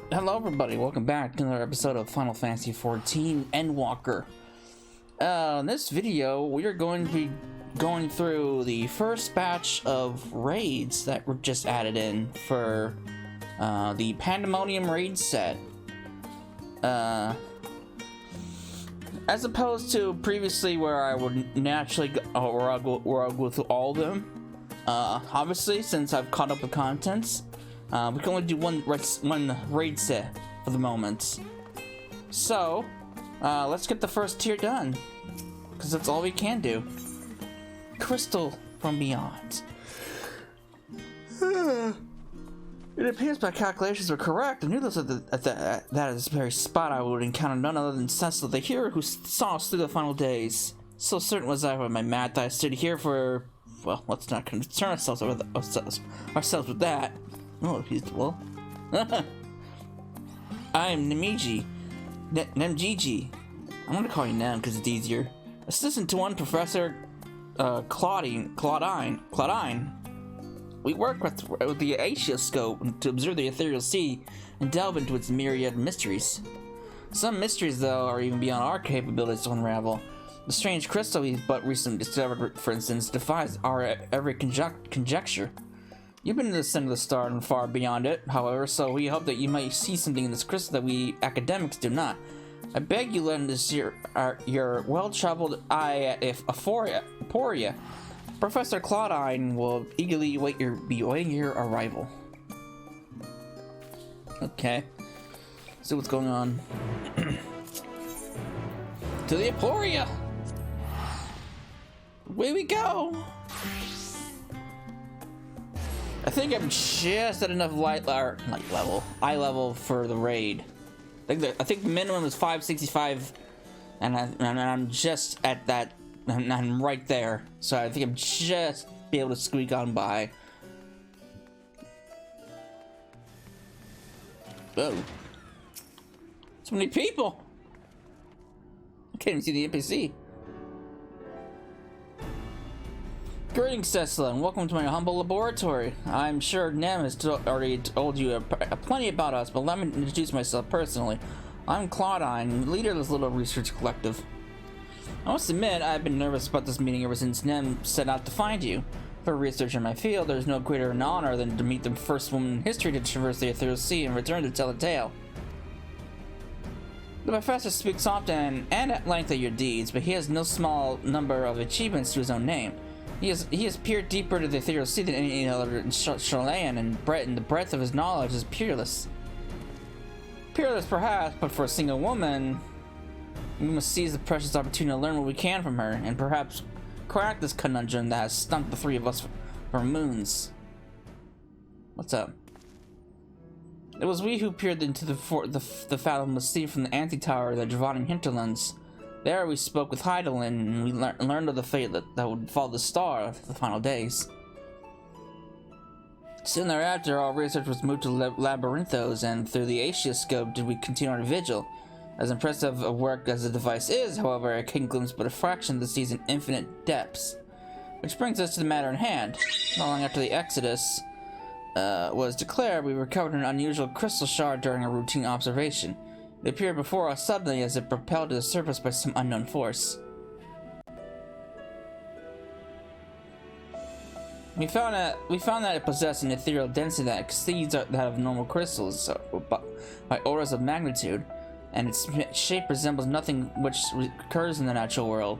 Hello everybody, welcome back to another episode of Final Fantasy XIV Endwalker. In this video, we are going to be going through the first batch of raids that were just added in for the Pandæmonium raid set. As opposed to previously where I would naturally go, where I'll go through all of them. Obviously, since I've caught up with contents, we can only do one raid set for the moment. So, let's get the first tier done, because that's all we can do. Crystal from Beyond. It appears my calculations were correct. I knew this at that is the very spot I would encounter none other than Cecil, the hero who saw us through the final days. So certain was I of my math that I stood here for, well, let's not concern ourselves with that. Oh, well. I am Nemiji. Nemgigi. I'm gonna call you Nem because it's easier. Assistant to one Professor Claudine. We work with the Asphodelos to observe the ethereal sea and delve into its myriad mysteries. Some mysteries, though, are even beyond our capabilities to unravel. The strange crystal we but recently discovered, for instance, defies our every conjecture. You've been to the center of the star and far beyond it, however, so we hope that you might see something in this crystal that we academics do not. I beg you lend us your well-traveled eye at Aporia. Professor Claudine will eagerly be awaiting your arrival. Okay. See what's going on. To the Aporia! Away we go! I think I'm just at enough eye level for the raid. I think minimum is 565, and I'm just at that. I'm right there, so I think I'm just be able to squeak on by. Oh, so many people! I can't even see the NPC. Greetings, Cecil, and welcome to my humble laboratory. I'm sure Nem has already told you plenty about us, but let me introduce myself personally. I'm Claudine, leader of this little research collective. I must admit, I've been nervous about this meeting ever since Nem set out to find you. For a researcher in my field, there's no greater an honor than to meet the first woman in history to traverse the ethereal sea and return to tell a tale. The professor speaks often and at length of your deeds, but he has no small number of achievements to his own name. He has peered deeper into the ethereal sea than any other Chilean, and the breadth of his knowledge is peerless. Peerless, perhaps, but for a single woman, we must seize the precious opportunity to learn what we can from her, and perhaps crack this conundrum that has stumped the three of us for moons. What's up? It was we who peered into the fathomless sea from the anti-tower of the Dravanian hinterlands. There we spoke with Heidelin, and we learned of the fate that would fall the star of the final days. Soon thereafter, our research was moved to Labyrinthos, and through the Asphodelos did we continue our vigil. As impressive a work as the device is, however, it can glimpse but a fraction of the sea's infinite depths. Which brings us to the matter in hand. Not long after the Exodus was declared, we recovered an unusual crystal shard during a routine observation. It appeared before us suddenly as if propelled to the surface by some unknown force. We found that it possessed an ethereal density that exceeds that of normal crystals by orders of magnitude, and its shape resembles nothing which occurs in the natural world.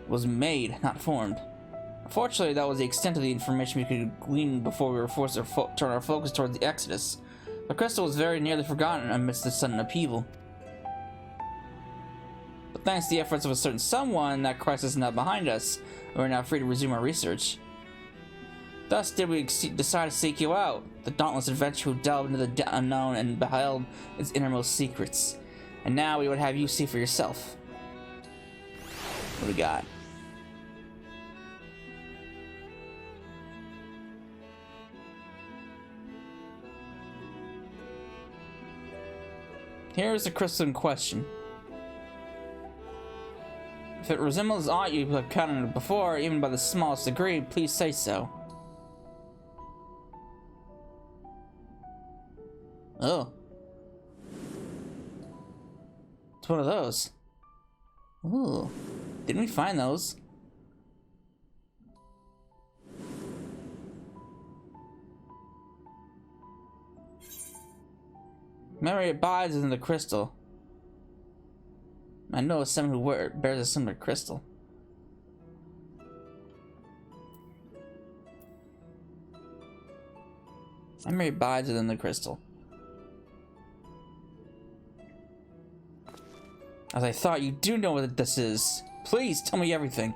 It was made, not formed. Unfortunately, that was the extent of the information we could glean before we were forced to turn our focus towards the Exodus. The crystal was very nearly forgotten amidst the sudden upheaval. But thanks to the efforts of a certain someone, that crisis is now behind us, and we're now free to resume our research. Thus did we decide to seek you out, the dauntless adventurer who delved into the unknown and beheld its innermost secrets. And now we would have you see for yourself. What do we got? Here is the crystal in question. If it resembles aught you have counted before, even by the smallest degree, please say so. Oh. What's one of those? Ooh. Didn't we find those? Memory abides within the crystal. I know someone who bears a similar crystal. Memory abides within the crystal. As I thought, you do know what this is. Please tell me everything.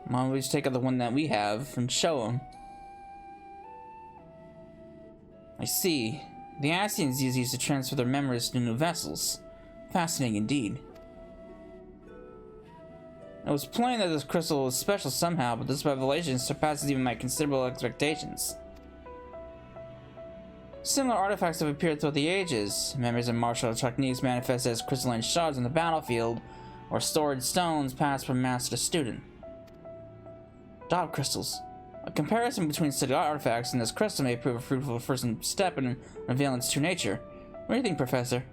Mom, we just take out the one that we have and show him. I see. The Ascians use these to transfer their memories to new vessels. Fascinating indeed. It was plain that this crystal was special somehow, but this revelation surpasses even my considerable expectations. Similar artifacts have appeared throughout the ages. Memories of martial techniques manifest as crystalline shards on the battlefield, or stored stones passed from master to student. Dot crystals. A comparison between studied artifacts and this crystal may prove a fruitful first step in revealing its true nature. What do you think, Professor?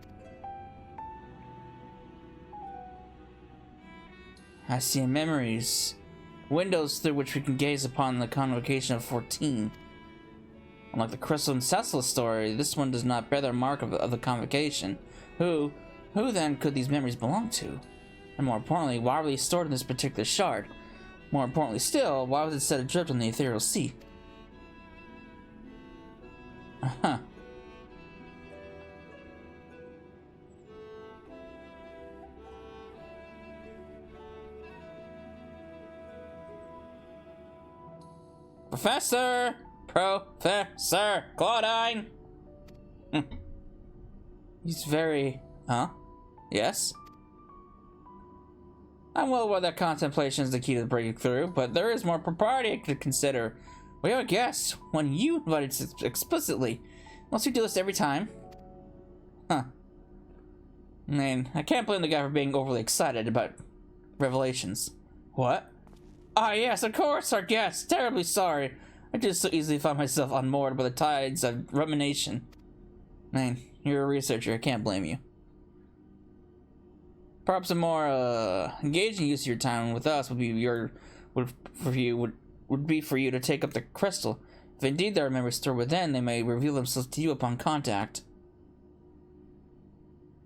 Ascian memories. Windows through which we can gaze upon the convocation of 14. Unlike the Crystal and Cecil story, this one does not bear the mark of the convocation. Who then could these memories belong to? And more importantly, why were they stored in this particular shard? More importantly still, why was it set adrift on the ethereal sea? Uh-huh. Professor Claudine! He's very... Huh? Yes? I'm well aware that contemplation is the key to the breakthrough, but there is more propriety to consider. We have a guest, one you invited explicitly. Must you do this every time? Huh. I mean, I can't blame the guy for being overly excited about revelations. What? Ah, yes, of course, our guest. Terribly sorry. I just so easily find myself unmoored by the tides of rumination. Man, you're a researcher. I can't blame you. Perhaps a more engaging use of your time with us would be for you to take up the crystal. If indeed there are memories stored within, they may reveal themselves to you upon contact.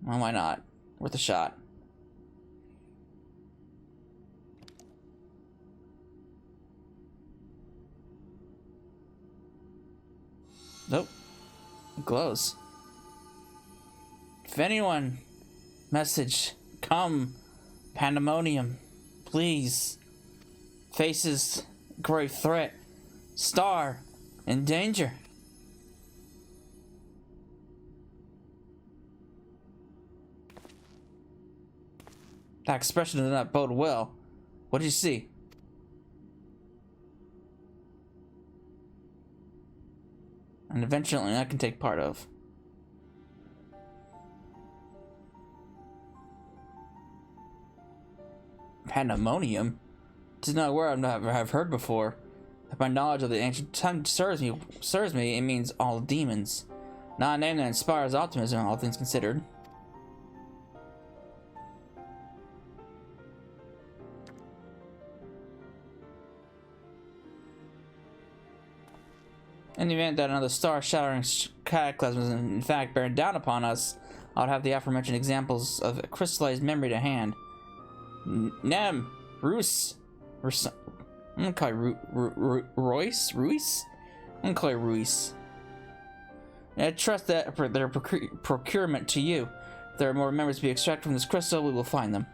Well, why not? Worth a shot. Nope. It glows. If anyone, message, come, Pandæmonium, please. Faces, great threat, star, in danger. That expression did not bode well. What did you see? An eventually I can take part of. Pandæmonium? It is not a word I've heard before. If my knowledge of the ancient tongue serves me, it means all demons. Not a name that inspires optimism, all things considered. In the event that another star-shattering cataclysm is in fact bearing down upon us, I would have the aforementioned examples of crystallized memory to hand. Nem, Roos, I'm gonna call it Royce? I'm gonna call it Ruiz. I trust that for their procurement to you. If there are more memories to be extracted from this crystal, we will find them.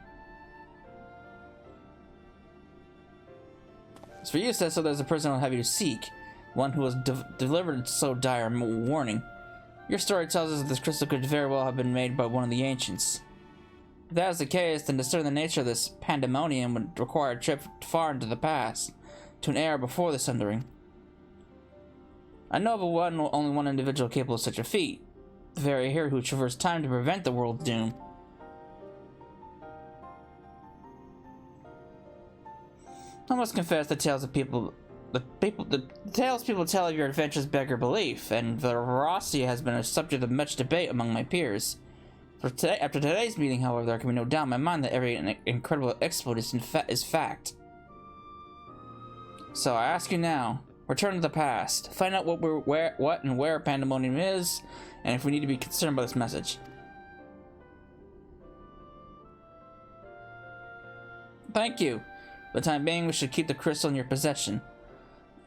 As for you, Cecil, there's a person I'll have you seek. One who was delivered so dire warning. Your story tells us that this crystal could very well have been made by one of the ancients. If that is the case, then to discern the nature of this Pandæmonium would require a trip far into the past, to an era before the Sundering. I know of only one individual capable of such a feat, the very hero who traversed time to prevent the world's doom. I must confess the tales of people The tales people tell of your adventures beggar belief, and the veracity has been a subject of much debate among my peers. After today's meeting, however, there can be no doubt in my mind that every incredible exploit is fact. So I ask you now, return to the past, find out what and where Pandæmonium is, and if we need to be concerned about this message. Thank you. For the time being, we should keep the crystal in your possession.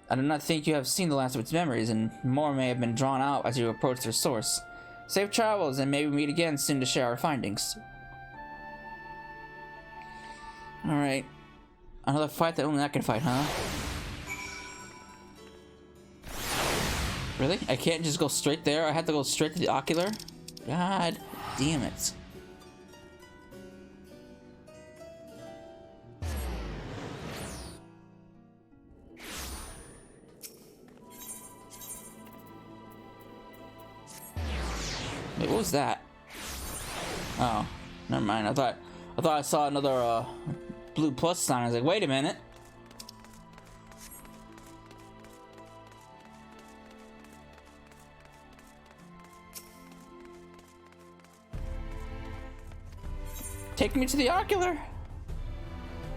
I do not think you have seen the last of its memories, and more may have been drawn out as you approach their source. Safe travels, and may we meet again soon to share our findings. Alright. Another fight that only I can fight, huh? Really? I can't just go straight there? I have to go straight to the ocular? God damn it. Wait, what was that? Oh, never mind. I thought I saw another blue plus sign. I was like, wait a minute. Take me to the ocular.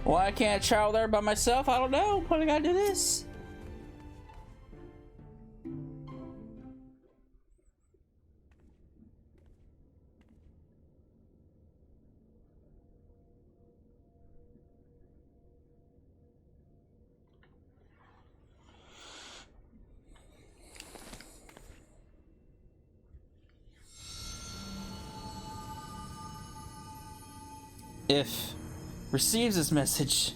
Why can't I travel there by myself? I don't know. Why do I gotta do this? If receives this message.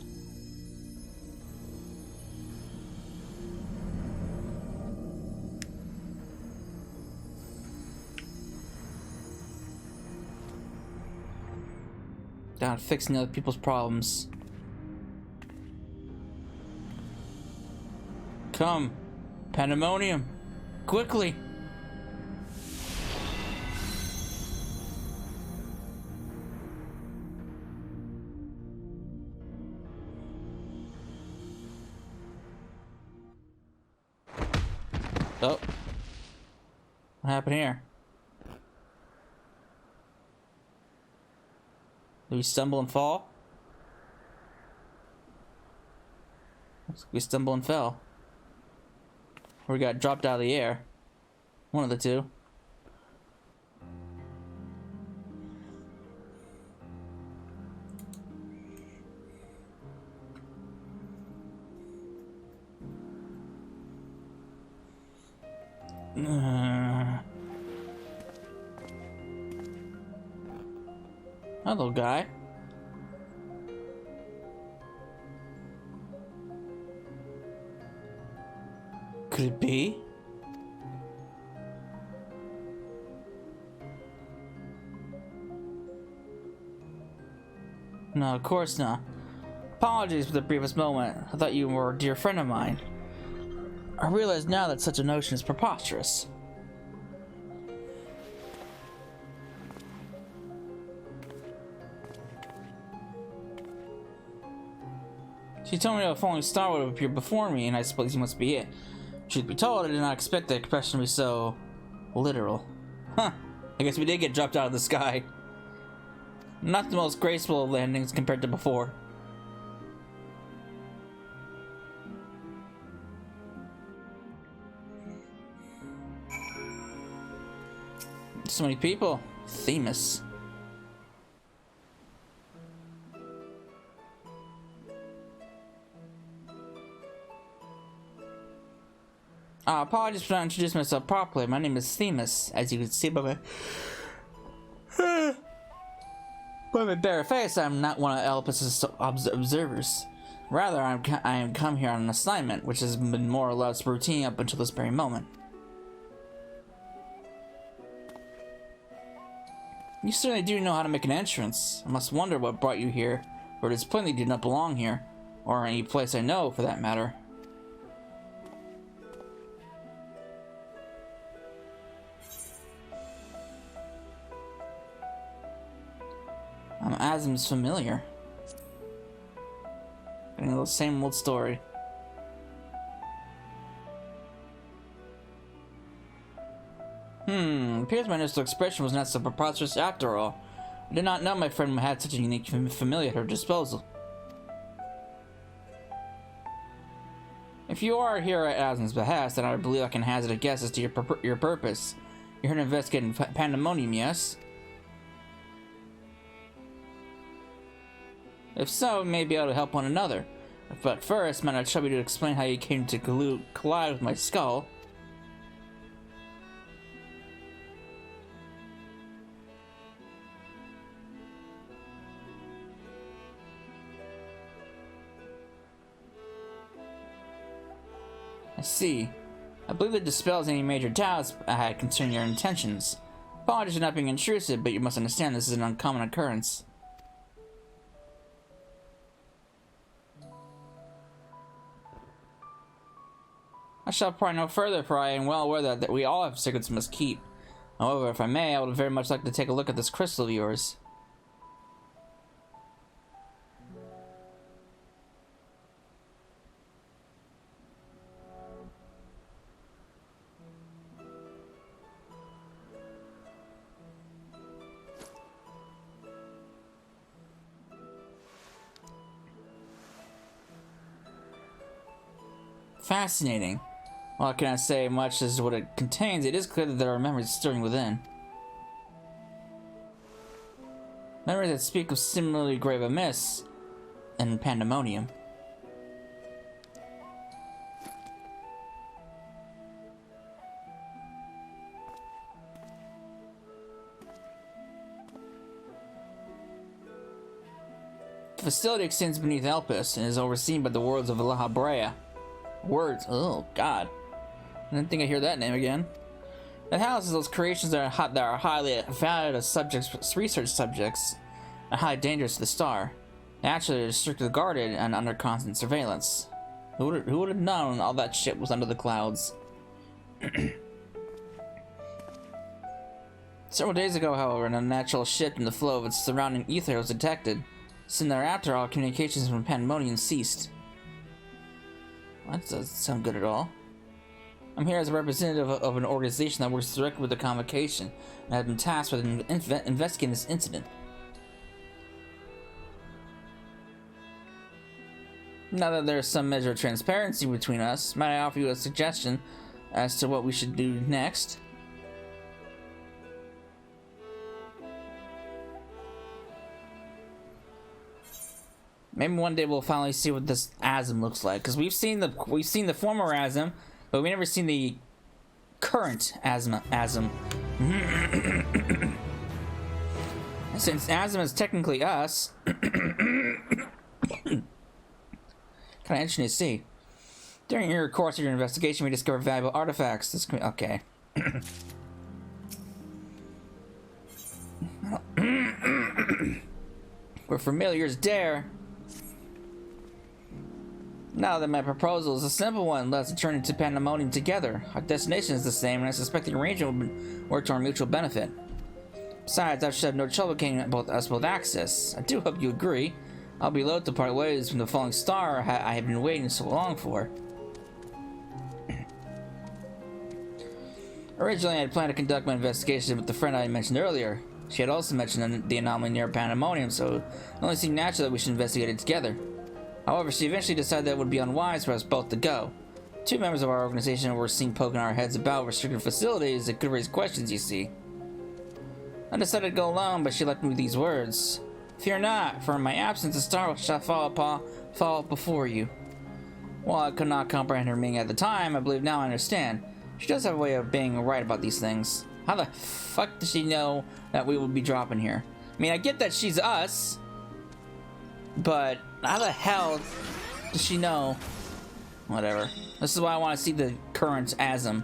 Down fixing other people's problems. Come, Pandæmonium, quickly. Oh. What happened here? Did we stumble and fall? Looks like we stumbled and fell. Or we got dropped out of the air. One of the two. Hello, guy. Could it be? No, of course not. Apologies for the briefest moment. I thought you were a dear friend of mine. I realize now that such a notion is preposterous. She told me a falling star would appear before me, and I suppose he must be it. Truth be told, I did not expect the expression to be so literal. Huh. I guess we did get dropped out of the sky. Not the most graceful of landings compared to before. So many people. Themis. Apologies for not introducing myself properly. My name is Themis, as you can see by my by my bare face. I'm not one of Elpis' observers. Rather, I am come here on an assignment, which has been more or less routine up until this very moment. You certainly do know how to make an entrance. I must wonder what brought you here, for it is plainly you do not belong here, or any place I know, for that matter. Asm's familiar. Getting the same old story. Appears my initial expression was not so preposterous after all. I did not know my friend had such a unique familiar at her disposal. If you are here at Asm's behest, then I believe I can hazard a guess as to your purpose. You're here to investigate in Pandæmonium, yes? If so, we may be able to help one another. But first, might I trouble you to explain how you came to collide with my skull? I see. I believe it dispels any major doubts I had concerning your intentions. Apologies for not being intrusive, but you must understand this is an uncommon occurrence. I shall pry no further, for I am well aware that we all have secrets we must keep. However, if I may, I would very much like to take a look at this crystal of yours. Fascinating. Well, I cannot say much as to what it contains. It is clear that there are memories stirring within. Memories that speak of similarly grave a miss in Pandæmonium. The facility extends beneath Elpis and is overseen by the worlds of La Brea. Words. Oh, God. I didn't think I'd hear that name again. It houses those creations that are highly valued as research subjects, and highly dangerous to the star. Naturally, they're strictly guarded and under constant surveillance. Who would have known all that shit was under the clouds? Several days ago, however, an unnatural shift in the flow of its surrounding ether was detected. Soon thereafter, all communications from Pandæmonium ceased. That doesn't sound good at all. I'm here as a representative of an organization that works directly with the Convocation, and I've been tasked with investigating this incident. Now that there's some measure of transparency between us, might I offer you a suggestion as to what we should do next? Maybe one day we'll finally see what this Asm looks like, because we've seen the former Asm, but we've never seen the current Asm. Since Asm is technically us, kind of interesting to see. During your course of your investigation, we discovered valuable artifacts. Okay. Where familiars dare. Now that my proposal is a simple one, let's return to Pandæmonium together. Our destination is the same, and I suspect the arrangement will work to our mutual benefit. Besides, I should have no trouble getting us both access. I do hope you agree. I'll be loath to part ways from the falling star I have been waiting so long for. Originally, I had planned to conduct my investigation with the friend I mentioned earlier. She had also mentioned the anomaly near Pandæmonium, so it only seemed natural that we should investigate it together. However, she eventually decided that it would be unwise for us both to go. Two members of our organization were seen poking our heads about restricted facilities that could raise questions, you see. I decided to go alone, but she left me with these words. Fear not, for in my absence the star shall fall before you. While I could not comprehend her meaning at the time, I believe now I understand. She does have a way of being right about these things. How the fuck does she know that we will be dropping here? I mean, I get that she's us, but how the hell does she know? Whatever. This is why I want to see the current Asm.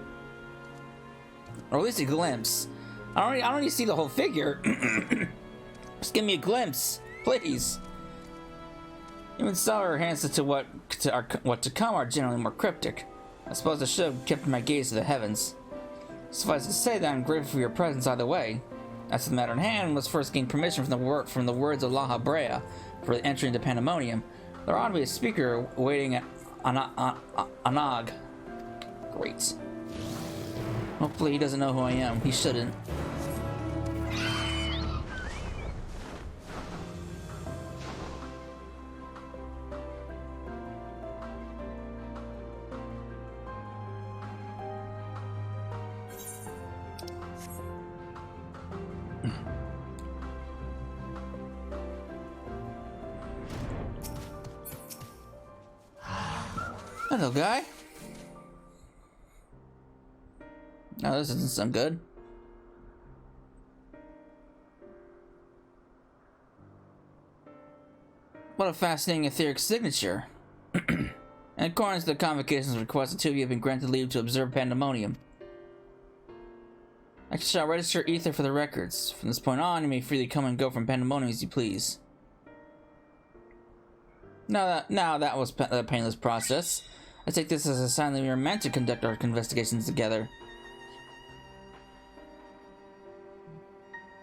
Or at least a glimpse. I don't need to see the whole figure. Just give me a glimpse, please. Even so, her hints as to what to come are generally more cryptic. I suppose I should have kept my gaze to the heavens. Suffice to say that I'm grateful for your presence either way. As to the matter in hand, we must first gain permission from the words of La Brea for entry into Pandæmonium. There ought to be a speaker waiting at Anog. Great. Hopefully he doesn't know who I am. He shouldn't. Hello, guy. No, this doesn't sound good. What a fascinating etheric signature. And according to the convocation's request, the two of you have been granted leave to observe Pandæmonium. I shall register ether for the records. From this point on, you may freely come and go from Pandæmonium as you please. Now that was a painless process. I take this as a sign that we are meant to conduct our investigations together.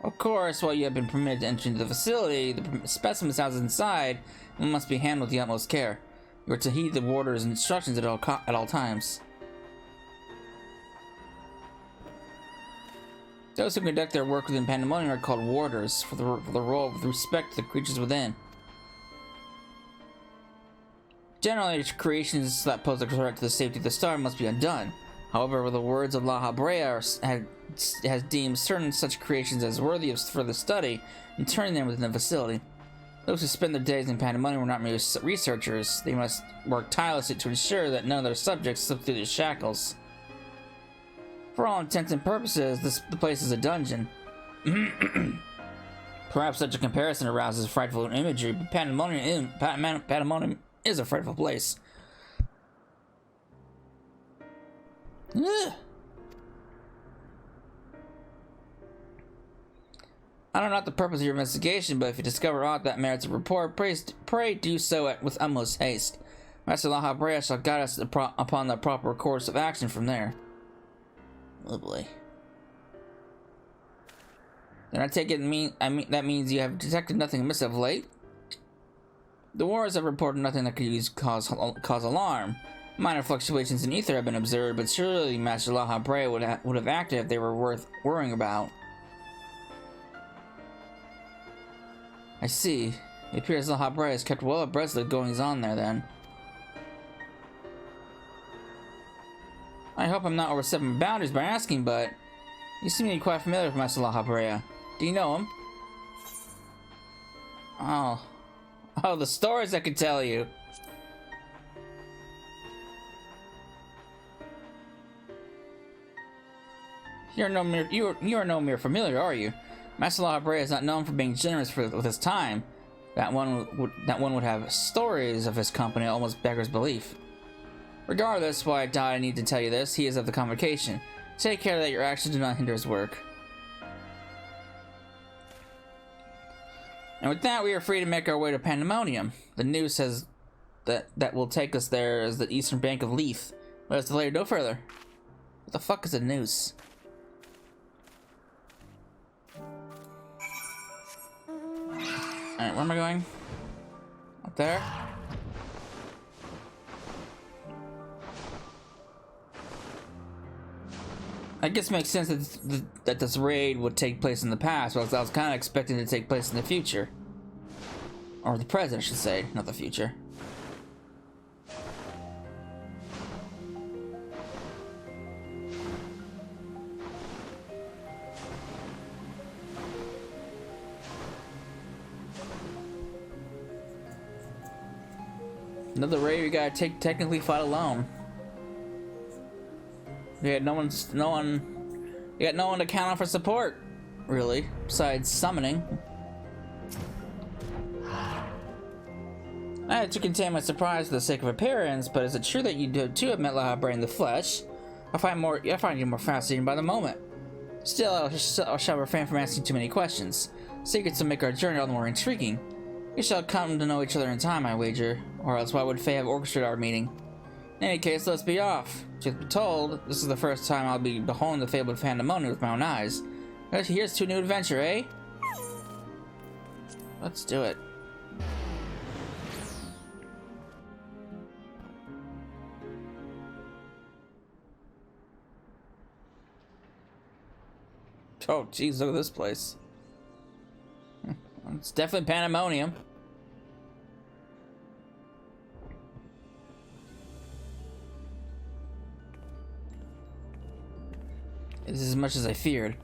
Of course, while you have been permitted to enter into the facility, the specimens housed inside must be handled with the utmost care. You are to heed the warder's instructions at all times. Those who conduct their work within Pandæmonium are called warders, for the role with respect to the creatures within. Generally, creations that pose a threat to the safety of the star must be undone. However, the words of La Habrea has deemed certain such creations as worthy of further study and turning them within the facility. Those who spend their days in Pandæmonium are not merely researchers. They must work tirelessly to ensure that none of their subjects slip through their shackles. For all intents and purposes, the place is a dungeon. Perhaps such a comparison arouses frightful imagery, but Pandæmonium is a frightful place. Ugh. I don't know the purpose of your investigation, but if you discover aught that merits a report, pray do so with utmost haste. Master La Habrea shall guide us upon the proper course of action from there. Oh boy. Then I take it that means you have detected nothing amiss of late? The wars have reported nothing that could cause alarm. Minor fluctuations in ether have been observed, but surely Master La Habrea would have acted if they were worth worrying about. I see. It appears La Habrea has kept well abreast of the goings-on there, then. I hope I'm not overstepping boundaries by asking, but you seem to be quite familiar with Master La Habrea. Do you know him? Oh, the stories I could tell you. You are no mere familiar, are you? Master La Habrea is not known for being generous with his time. That one would have stories of his company almost beggars belief. Regardless, why I doubt I need to tell you this, he is of the convocation. Take care that your actions do not hinder his work. And with that, we are free to make our way to Pandæmonium. The news says that will take us there as the eastern bank of Leith. Let us delay no further. What the fuck is a noose? Alright, where am I going? Up there? I guess it makes sense that this raid would take place in the past, but I was kind of expecting it to take place in the future. Or the present, I should say, not the future. Another raid we gotta technically fight alone. We had no one to count on for support, really, besides summoning. I had to contain my surprise for the sake of appearance, but is it true that you too have met La Habrea in the flesh? I find you more fascinating by the moment. Still, I shall refrain from asking too many questions. Secrets will make our journey all the more intriguing. We shall come to know each other in time, I wager, or else why would Faye have orchestrated our meeting? In any case, let's be off. Truth be told, this is the first time I'll be beholding the fabled Pandæmonium with my own eyes. Here's to a new adventure, eh? Let's do it. Oh, jeez, look at this place. It's definitely Pandæmonium. This is as much as I feared.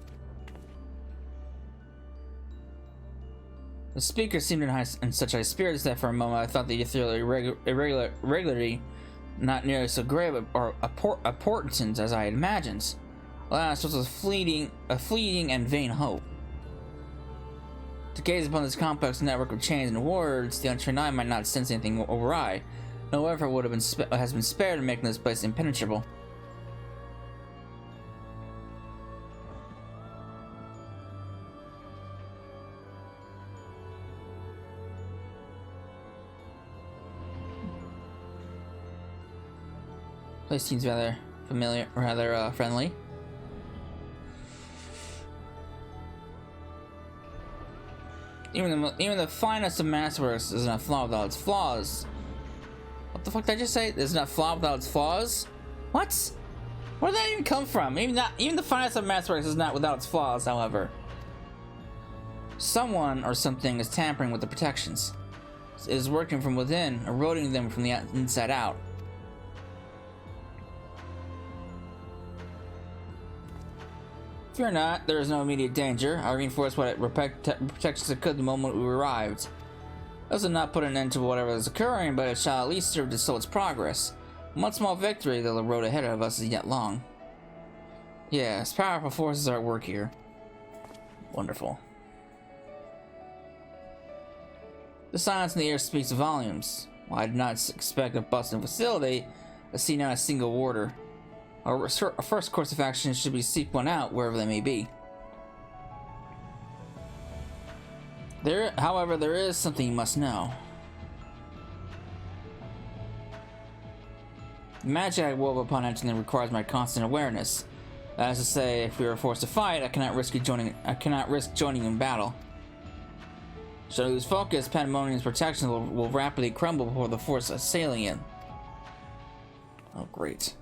The speaker seemed in such high spirits that for a moment I thought the ethereal irregularity not nearly so grave or important as I had imagined. Alas, it was a fleeting and vain hope. To gaze upon this complex network of chains and words, the untrained eye might not sense anything awry. No effort would have has been spared in making this place impenetrable. Place seems rather familiar, rather friendly. Even the finest of masterworks is not flawed without its flaws. What the fuck did I just say? It's not flawed without its flaws? What? Where did that even come from? Even the finest of masterworks is not without its flaws, however. Someone or something is tampering with the protections. It is working from within, eroding them from the inside out. Fear not, there is no immediate danger. I reinforced what protections it could the moment we arrived. This will not put an end to whatever is occurring, but it shall at least serve to slow its progress. One small victory, though the road ahead of us is yet long. Yes, powerful forces are at work here. Wonderful. The silence in the air speaks volumes. While I did not expect a bustling facility, I see not a single warder. Our first course of action should be to seek one out, wherever they may be. However, there is something you must know. The magic I wove upon entering requires my constant awareness. That is to say, if we are forced to fight, I cannot risk joining in battle. Should I lose focus, Pandæmonium's protection will rapidly crumble before the force assailing it. Oh, great.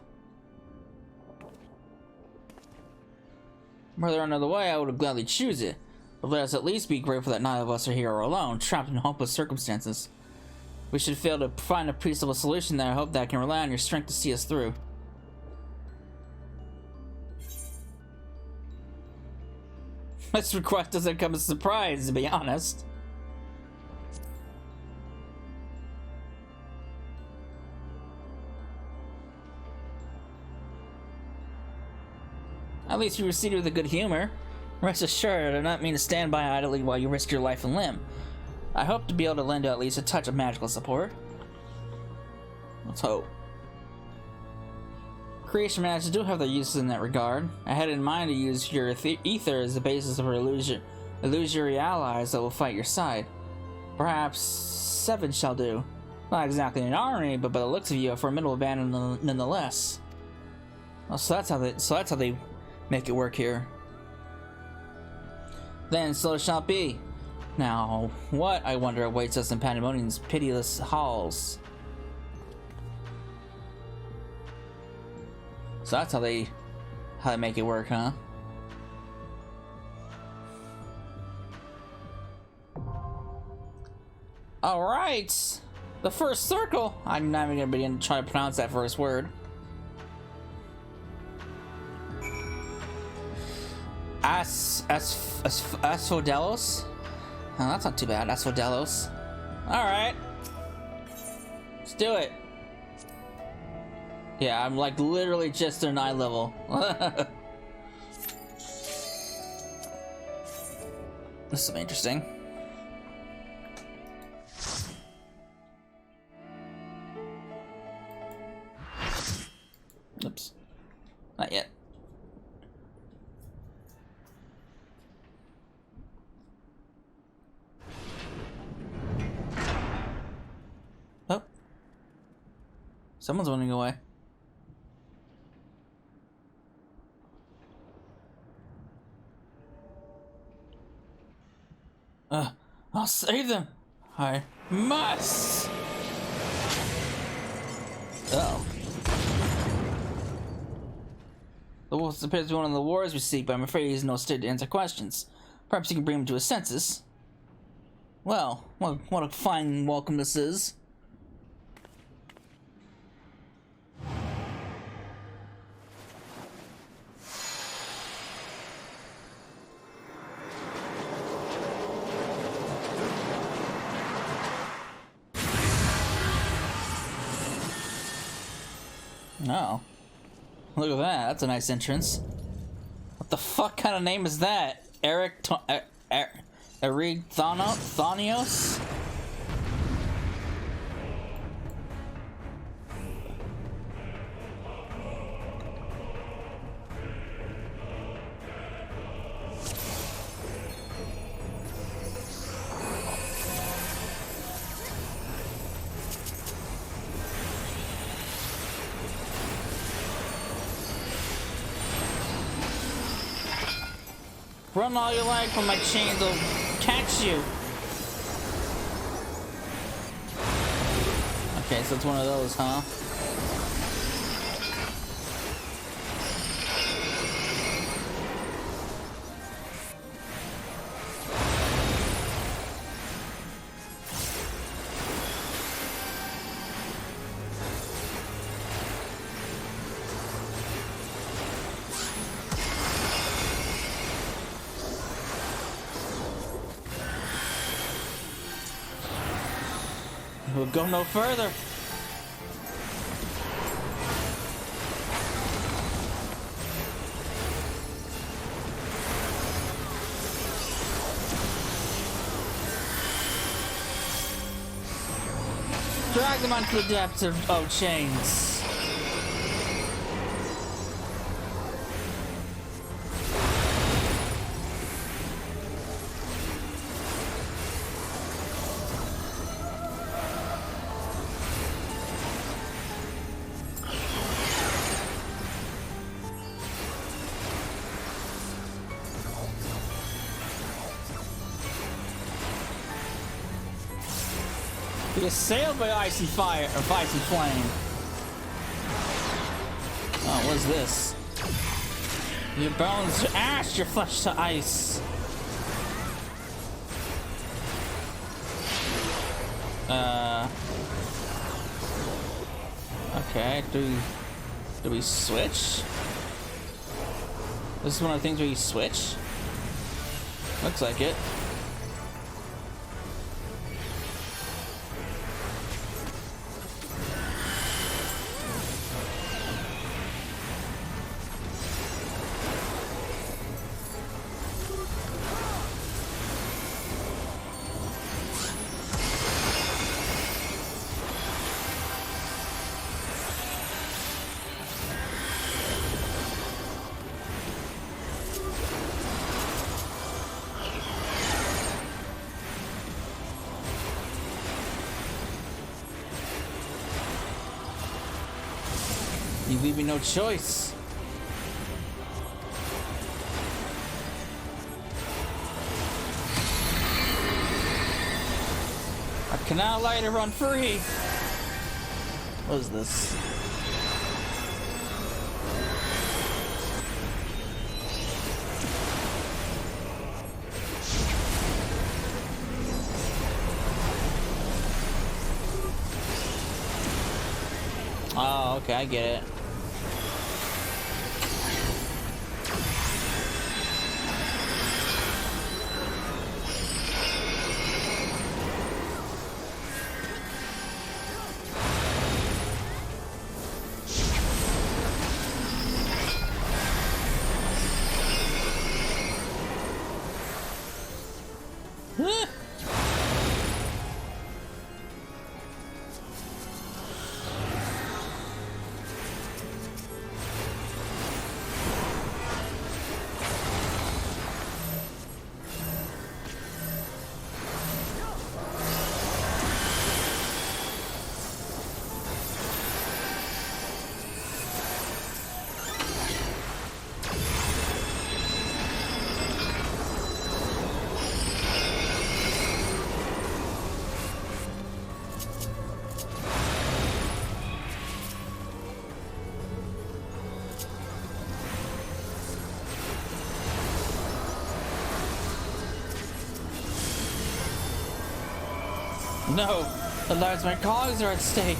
Were there another way, I would gladly choose it. But let us at least be grateful that neither of us are here alone, trapped in hopeless circumstances. We should fail to find a peaceable solution that I hope that I can rely on your strength to see us through. This request doesn't come as a surprise, to be honest. At least you received it with a good humor. Rest assured, I do not mean to stand by idly while you risk your life and limb. I hope to be able to lend you at least a touch of magical support. Let's hope. Creation magics do have their uses in that regard. I had in mind to use your ether as the basis of our illusory allies that will fight your side. Perhaps 7 shall do. Not exactly an army, but by the looks of you, a formidable band nonetheless. Oh, so that's how they make it work here. Then so shall it be. Now, what, I wonder, awaits us in Pandæmonium's pitiless halls? So that's how they make it work, huh? Alright! The first circle! I'm not even gonna begin to try to pronounce that first word. Asphodelos? Oh, that's not too bad. Asphodelos. Alright. Let's do it. Yeah, I'm like literally just an eye level. This is interesting. Oops. Not yet. Oh. Someone's running away. I'll save them. I must. Oh. The wolf appears to be one of the warriors we seek, but I'm afraid he's no state to answer questions. Perhaps you can bring him to his senses. Well, what a fine welcome this is. Oh. Look at that. That's a nice entrance. What the fuck kind of name is that? Eric Thanios? Run all you like, but my chains will catch you. Okay, so it's one of those, huh? We'll go no further. Drag them onto the depths of chains. Be assailed by ice and fire, or ice and flame. Oh, what's this? Your bones to ash, your flesh to ice. Okay, do we switch? This is one of the things where you switch? Looks like it. You leave me no choice. I cannot let her run free. What is this? Oh, okay, I get it. No! The lives of my colleagues are at stake!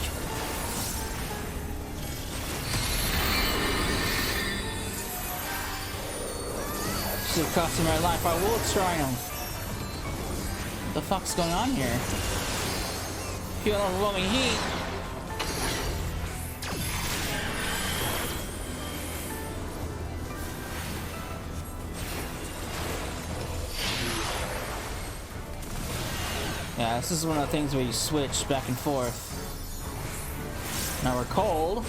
This is costing my life. I will triumph. What the fuck's going on here? Feel overwhelming heat. Yeah, this is one of the things where you switch back and forth. Now we're cold.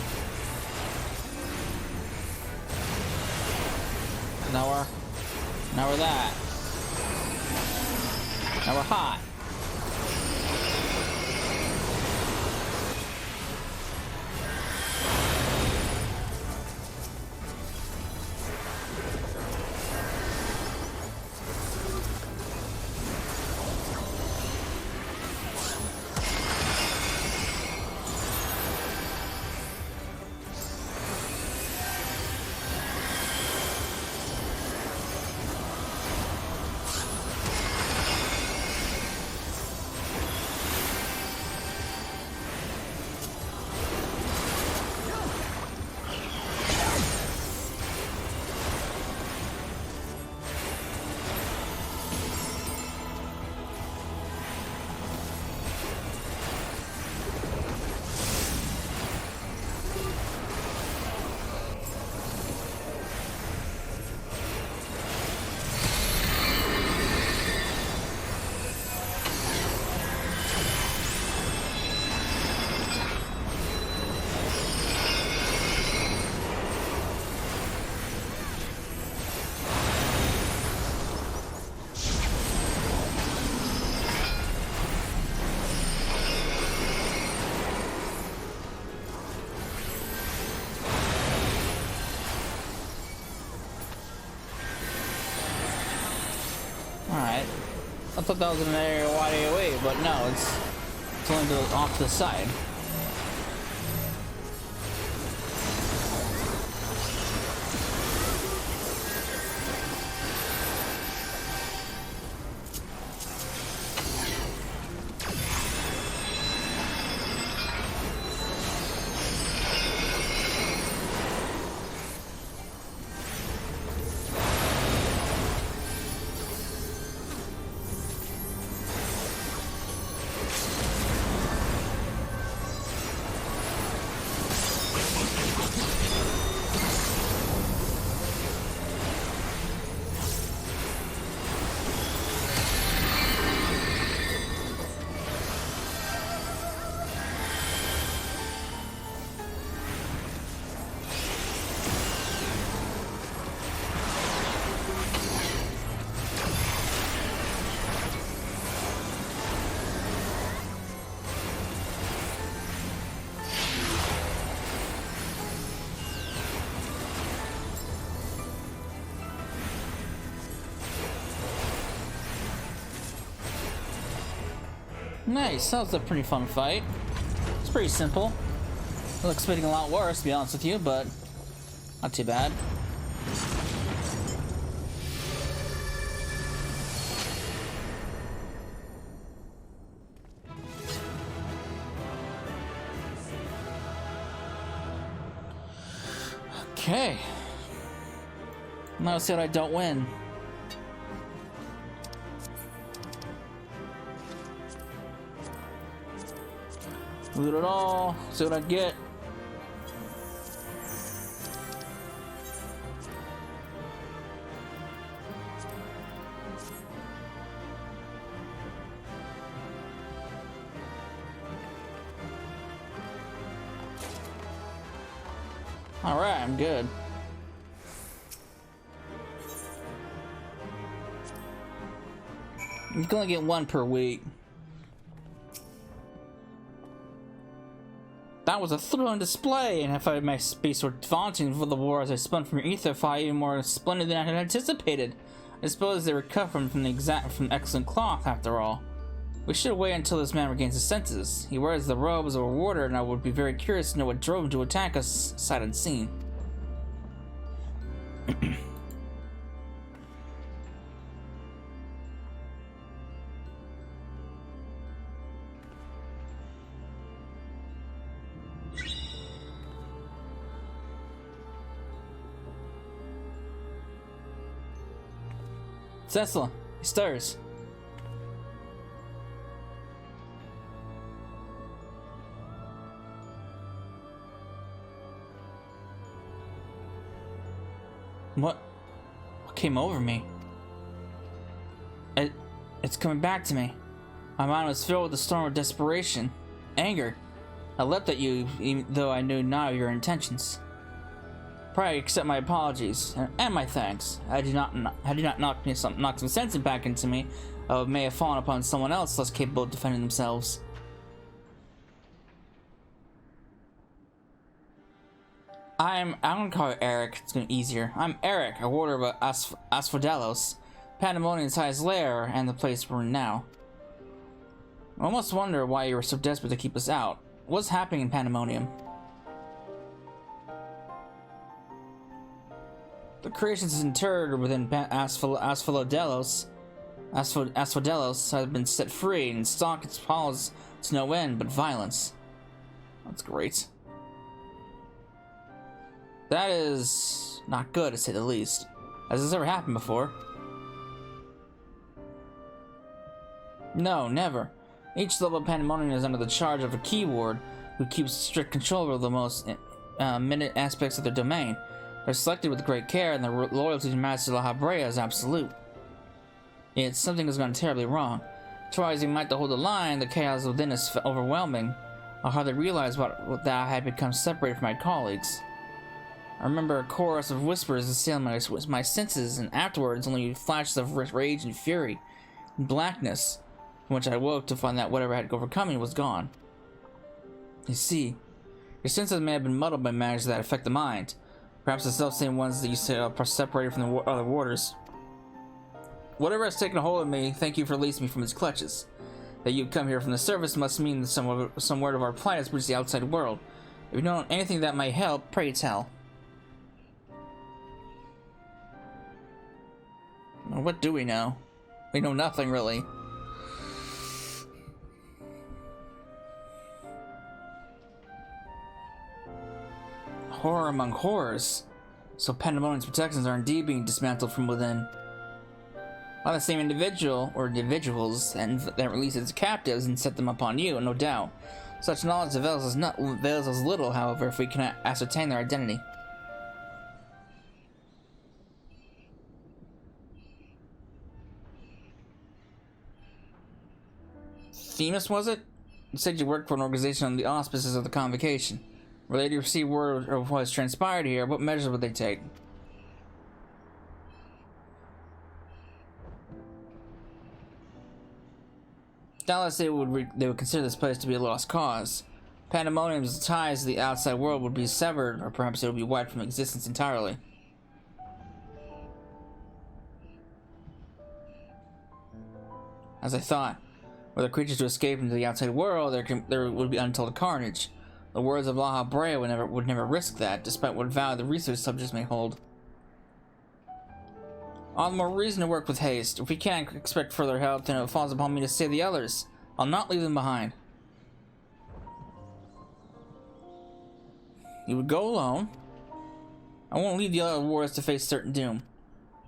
Now we're that. Now we're hot. Alright. I thought that was an area wide away, but no, it's only off to the side. Nice, that was a pretty fun fight. It's pretty simple. I was expecting a lot worse, to be honest with you, but not too bad. Okay. Now let's see what I don't win. Loot it all, see what I get. Alright, I'm good. You can only get one per week. That was a thrilling display, and if I may be so vaunting for the wars I spun from your ether, far even more splendid than I had anticipated. I suppose they were cut from excellent cloth, after all. We should wait until this man regains his senses. He wears the robes of a warder, and I would be very curious to know what drove him to attack us sight unseen. Cecil, he stirs. What came over me? It's coming back to me. My mind was filled with a storm of desperation, anger. I leapt at you, even though I knew not of your intentions. Pray accept my apologies and my thanks. Had you not knocked some sense back into me, I may have fallen upon someone else less capable of defending themselves. I'm gonna call you Eric. It's gonna be easier. I'm Eric, a warder of Asphodelos, Pandæmonium's highest lair, and the place we're in now. I almost wonder why you were so desperate to keep us out. What's happening in Pandæmonium? The creations interred within Asphodelos have been set free and stalk its halls to no end but violence. That's great. That is not good, to say the least. Has this ever happened before? No, never. Each level of Pandæmonium is under the charge of a key ward who keeps strict control over the most minute aspects of their domain. They're selected with great care, and their loyalty to Master La Habrea is absolute. Yet something has gone terribly wrong. Try as he might to hold the line, the chaos within is overwhelming. I hardly realized that I had become separated from my colleagues. I remember a chorus of whispers assailing my senses, and afterwards only flashes of rage and fury, and blackness, from which I woke to find that whatever had overcome me was gone. You see, your senses may have been muddled by matters that affect the mind, perhaps the self-same ones that you say are separated from the other warders. Whatever has taken a hold of me, thank you for releasing me from its clutches. That you've come here from the surface must mean that some word of our plight has reached the outside world. If you know anything that might help, pray tell. Well, what do we know? We know nothing, really. Horror among horrors. So Pandæmonium's protections are indeed being dismantled from within. By the same individual, or individuals, that release its captives and set them upon you, no doubt. Such knowledge avails us little, however, if we cannot ascertain their identity. Themis, was it? You said you worked for an organization on the auspices of the convocation. Related to receive word of what has transpired here, what measures would they take? Doubtless they would consider this place to be a lost cause. Pandæmonium's ties to the outside world would be severed, or perhaps it would be wiped from existence entirely. As I thought, were the creatures to escape into the outside world, there would be untold carnage. The words of La Habrea would never risk that, despite what value the research subjects may hold. All the more reason to work with haste. If we can't expect further help, then it falls upon me to save the others. I'll not leave them behind. You would go alone? I won't leave the other warriors to face certain doom.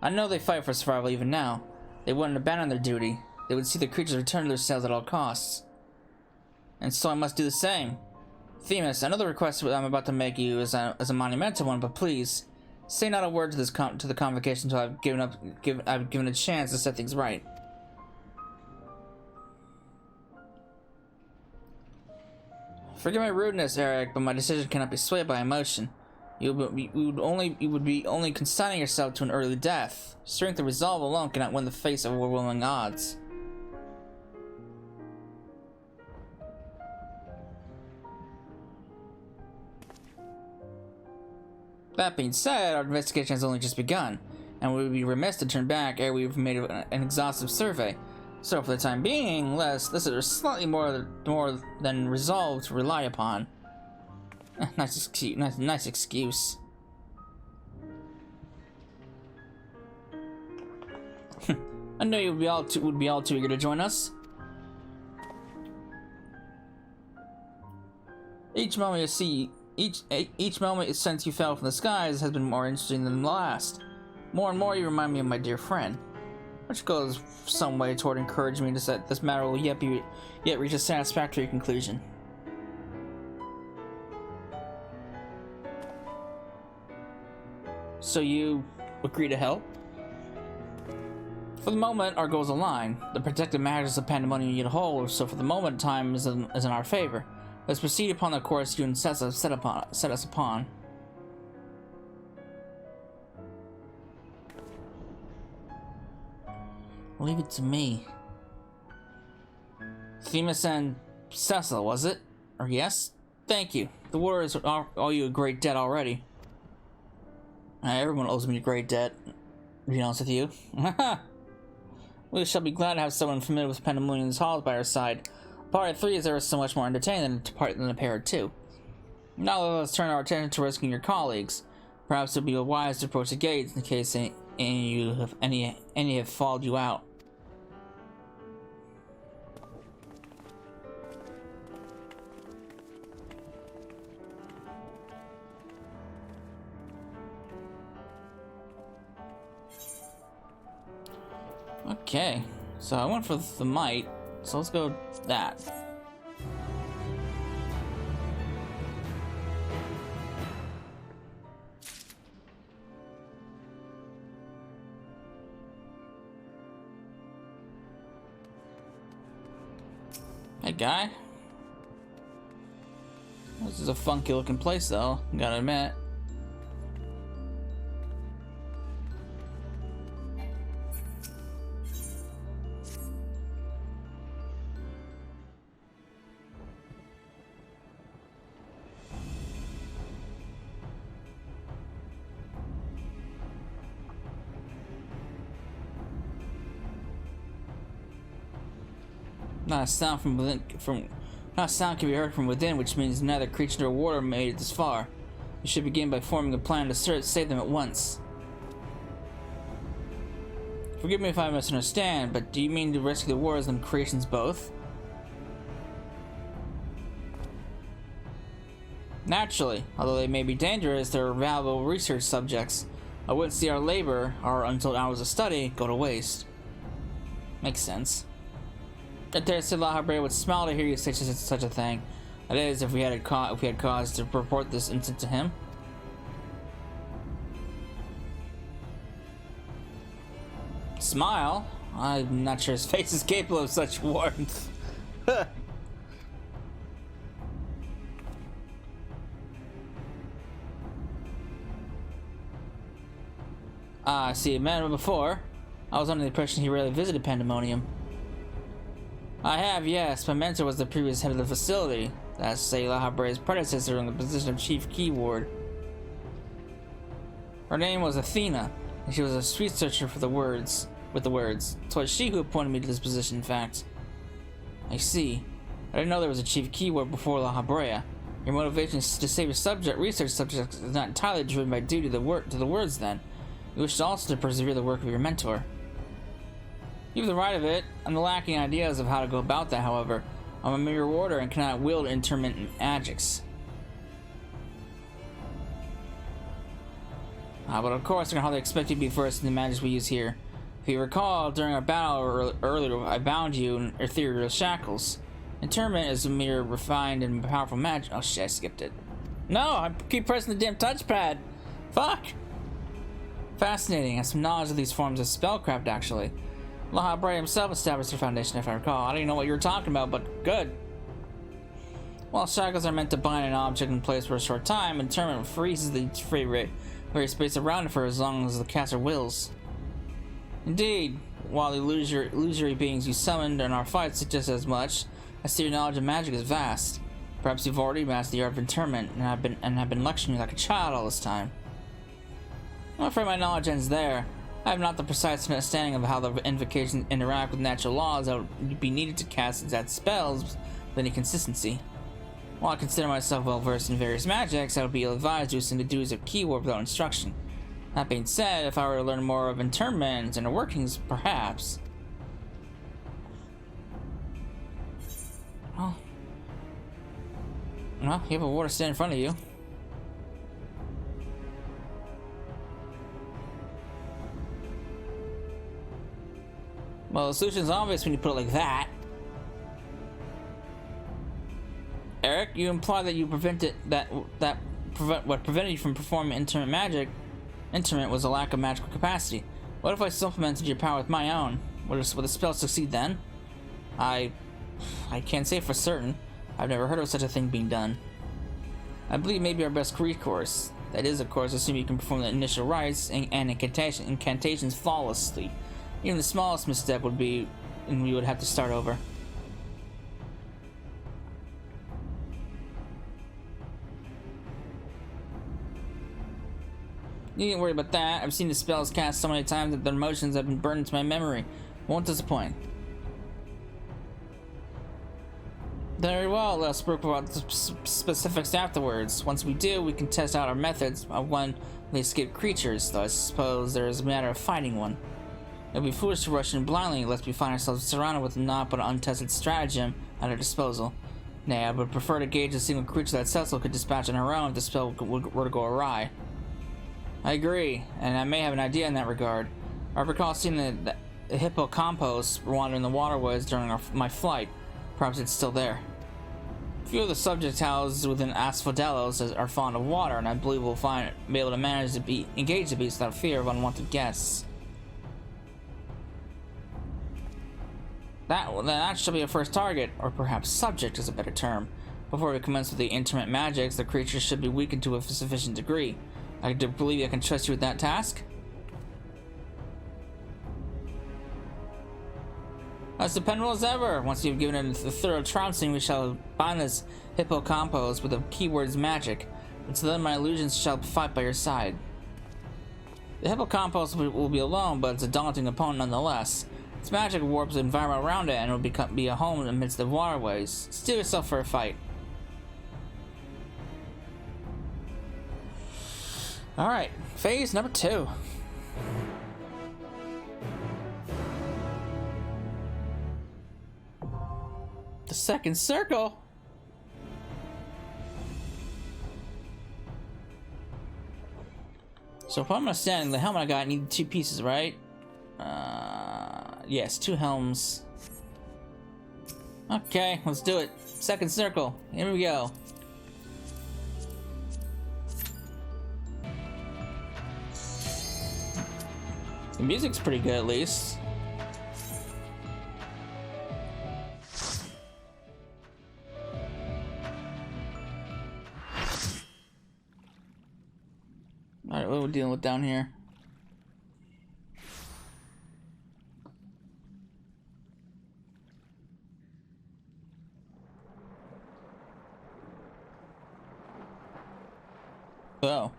I know they fight for survival even now. They wouldn't abandon their duty. They would see the creatures return to their cells at all costs. And so I must do the same. Themis, another request I'm about to make you is a monumental one, but please, say not a word to the convocation until I've given a chance to set things right. Forgive my rudeness, Eric, but my decision cannot be swayed by emotion. You would be only consigning yourself to an early death. Strength and resolve alone cannot win the face of overwhelming odds. That being said, our investigation has only just begun, and we would be remiss to turn back ere we've made an exhaustive survey. So for the time being, this is slightly more than resolve to rely upon. Nice excuse. I know you would be all too eager to join us. Each moment since you fell from the skies has been more interesting than the last. More and more you remind me of my dear friend. which goes some way toward encouraging me to set this matter will yet reach a satisfactory conclusion. So you agree to help? For the moment, our goals align. The protected magics of Pandæmonium yet hold, so for the moment, time is in our favor. Let's proceed upon the course you and set us upon. Leave it to me. Themis and Cecil, was it? Or yes? Thank you. The warriors owe you a great debt already. Everyone owes me a great debt, to be honest with you. We shall be glad to have someone familiar with Pandæmonium's halls by our side. A party of 3 is ever so much more entertaining than a pair of 2. Now let us turn our attention to rescuing your colleagues. Perhaps it would be wise to approach the gates in case any have followed you out. Okay, so I went for the might, so let's go that. Hey guy. This is a funky looking place though, gotta admit. Not a sound from within. Not a sound can be heard from within, which means neither creature nor warrior made it this far. You should begin by forming a plan to save them at once. Forgive me if I misunderstand, but do you mean to rescue the warriors and creations both? Naturally, although they may be dangerous, they're valuable research subjects. I wouldn't see our labor, our untold hours of study, go to waste. Makes sense. I dare say La Habrea would smile to hear you say such a thing. That is, if we had cause to report this incident to him. Smile? I'm not sure his face is capable of such warmth. I see, I met him before. I was under the impression he rarely visited Pandæmonium. I have, yes. My mentor was the previous head of the facility. That's say La Habrea's predecessor in the position of chief key ward. Her name was Athena, and she was a researcher with the words. It was she who appointed me to this position, in fact. I see. I didn't know there was a chief key ward before La Habrea. Your motivation to save a research subject is not entirely driven by duty to the words, then. You wish also to persevere the work of your mentor. You have the right of it. I'm lacking ideas of how to go about that, however. I'm a mere warder and cannot wield intermittent magics. But of course, I can hardly expect you to be first in the magics we use here. If you recall, during our battle earlier, I bound you in ethereal shackles. Interment is a mere refined and powerful magic. Oh shit, I skipped it. No, I keep pressing the damn touchpad. Fuck! Fascinating. I have some knowledge of these forms of spellcraft, actually. La Habrea himself established their foundation, if I recall. I don't even know what you were talking about, but good. While shackles are meant to bind an object in place for a short time, interment freezes the free space around it for as long as the caster wills. Indeed, while the illusory beings you summoned in our fight suggest as much, I see your knowledge of magic is vast. Perhaps you've already mastered the art of interment and have been lecturing you like a child all this time. I'm afraid my knowledge ends there. I have not the precise understanding of how the invocations interact with natural laws that would be needed to cast that spells with any consistency. While I consider myself well versed in various magics, I would be ill-advised to assume the duties of keyword without instruction. That being said, if I were to learn more of interment and inner workings, perhaps. Well, you have a warder stand in front of you. Well, the solution's obvious when you put it like that. Eric, you imply that you prevented what prevented you from performing intermittent magic. Intermittent was a lack of magical capacity. What if I supplemented your power with my own? Would the spell succeed then? I can't say for certain. I've never heard of such a thing being done. I believe maybe our best recourse. That is, of course, assuming you can perform the initial rites and incantations flawlessly. Even the smallest misstep would be, and we would have to start over. You needn't worry about that. I've seen the spells cast so many times that their motions have been burned into my memory. Won't disappoint. Very well, let's speak about the specifics afterwards. Once we do, we can test out our methods of when they escape creatures, though I suppose there is a matter of fighting one. It would be foolish to rush in blindly lest we find ourselves surrounded with not but an untested stratagem at our disposal. Nay, I would prefer to gauge a single creature that Cecil could dispatch on her own if the spell were to go awry. I agree, and I may have an idea in that regard. I recall seeing the hippocampus wandering the waterways during my flight. Perhaps it's still there. Few of the subjects housed within Asphodelos are fond of water, and I believe we'll be able to manage to engage the beast without fear of unwanted guests. That shall be a first target, or perhaps subject is a better term. Before we commence with the intermittent magics, the creatures should be weakened to a sufficient degree. I do believe I can trust you with that task. As dependable as ever. Once you've given it a thorough trouncing, we shall bind this hippocampus with the keywords magic. Until then, my illusions shall fight by your side. The hippocampus will be alone, but it's a daunting opponent nonetheless. Its magic warps the environment around it, and it will be a home amidst the waterways. Steel yourself for a fight. Alright, phase number 2. The second circle? So if I'm understanding, the helmet I got needed 2 pieces, right? Yes, 2 helms. Okay, let's do it. Second circle. Here we go. The music's pretty good, at least. Alright, what are we dealing with down here? Oh.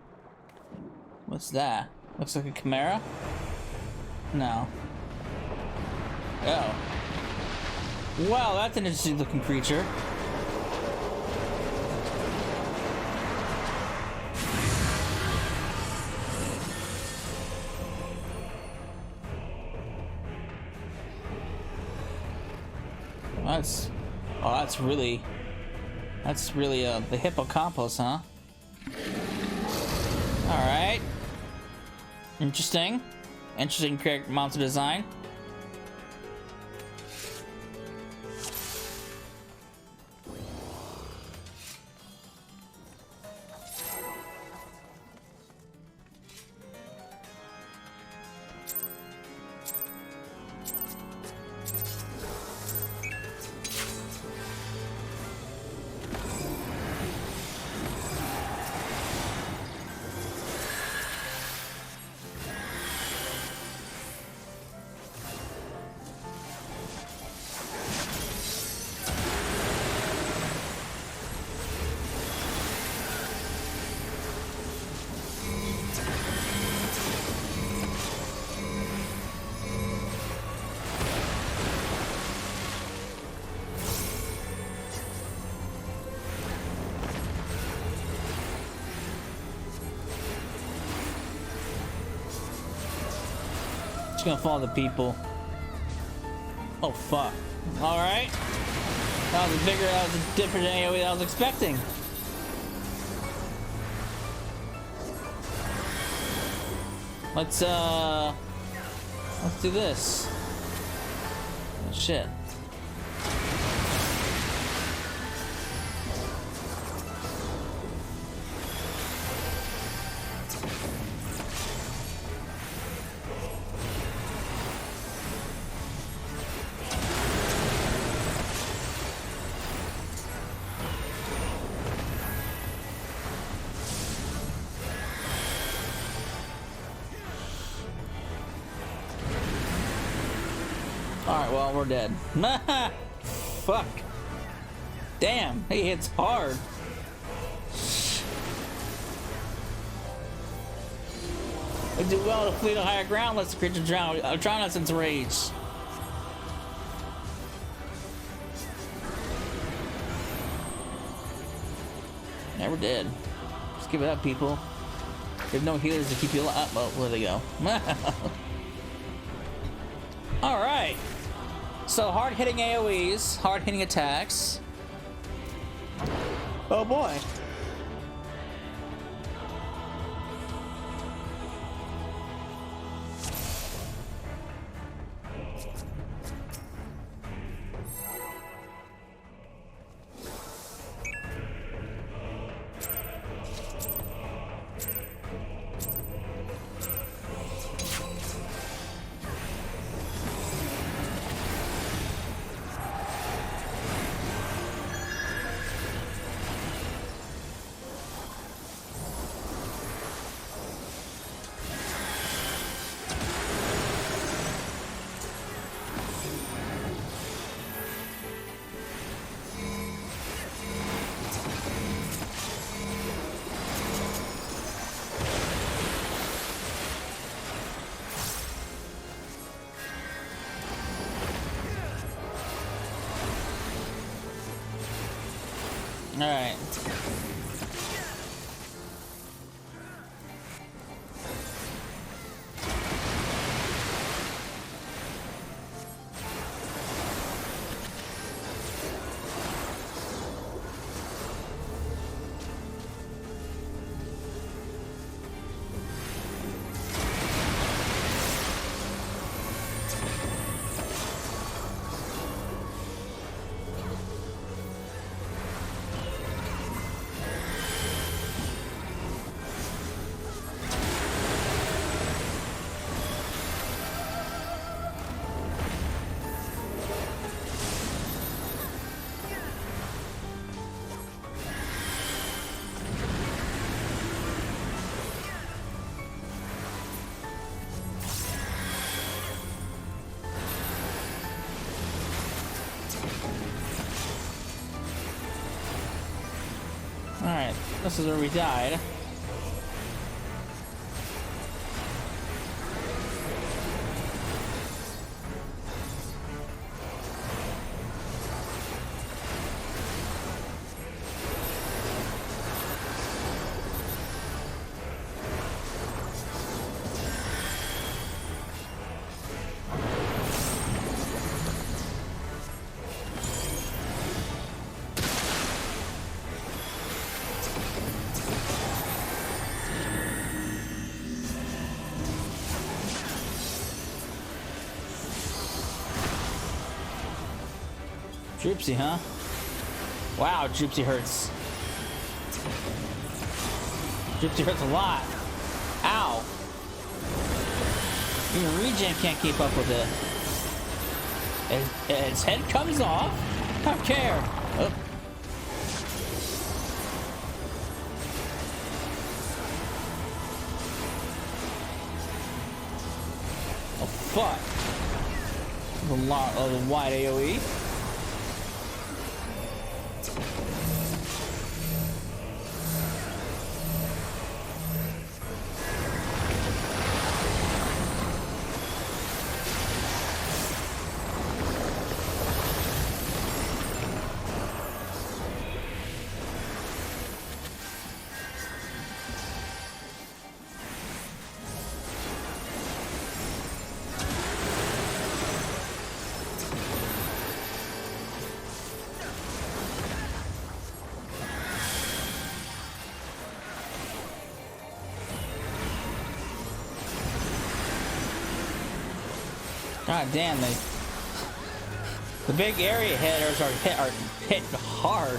What's that? Looks like a chimera? No. Oh. Wow, that's an interesting looking creature. That's really the hippocampus, huh? Alright. Interesting character monster design. Just gonna follow the people. Oh fuck. Alright. That was a different AoE than I was expecting. Let's do this. shit. Alright, well, we're dead. Fuck. Damn, he hits hard. We do well to flee to higher ground, lest the creature drown us into rage. Yeah, we're dead. Just give it up, people. There's no healers to keep you alive. Oh, where they go? Alright. So hard-hitting AoEs, hard-hitting attacks. Oh boy. All right. Alright, this is where we died. Droopsy, huh? Wow, Droopsy hurts. Droopsy hurts a lot. Ow. Even Regen can't keep up with it. Its head comes off. I don't care. Oh. Oh, fuck. There's a lot of the wide AoE. God damn, The big area hitters are hit hard.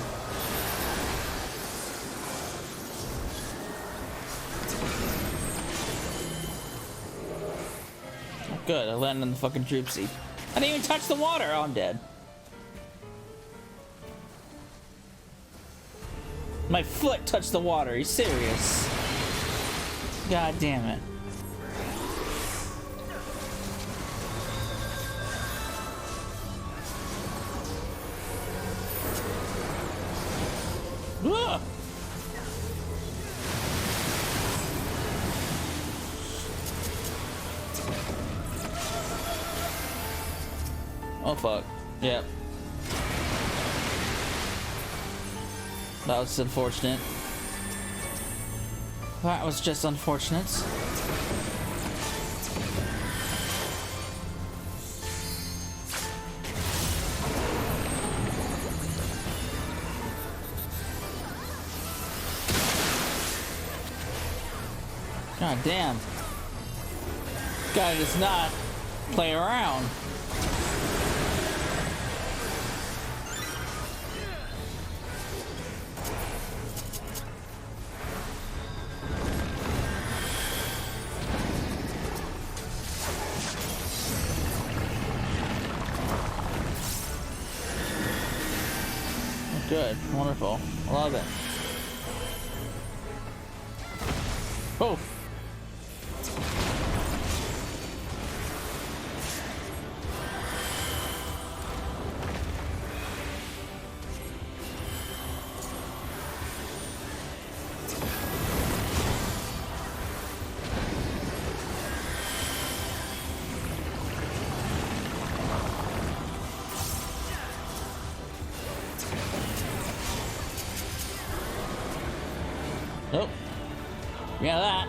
Good, I landed on the fucking troop seat. I didn't even touch the water. Oh, I'm dead. My foot touched the water. Are you serious? God damn it. Ugh. Oh fuck. Yep. That was unfortunate. That was just unfortunate. God damn. Guy does not play around. Good, wonderful. I love it. Oh. Nope. Yeah, that.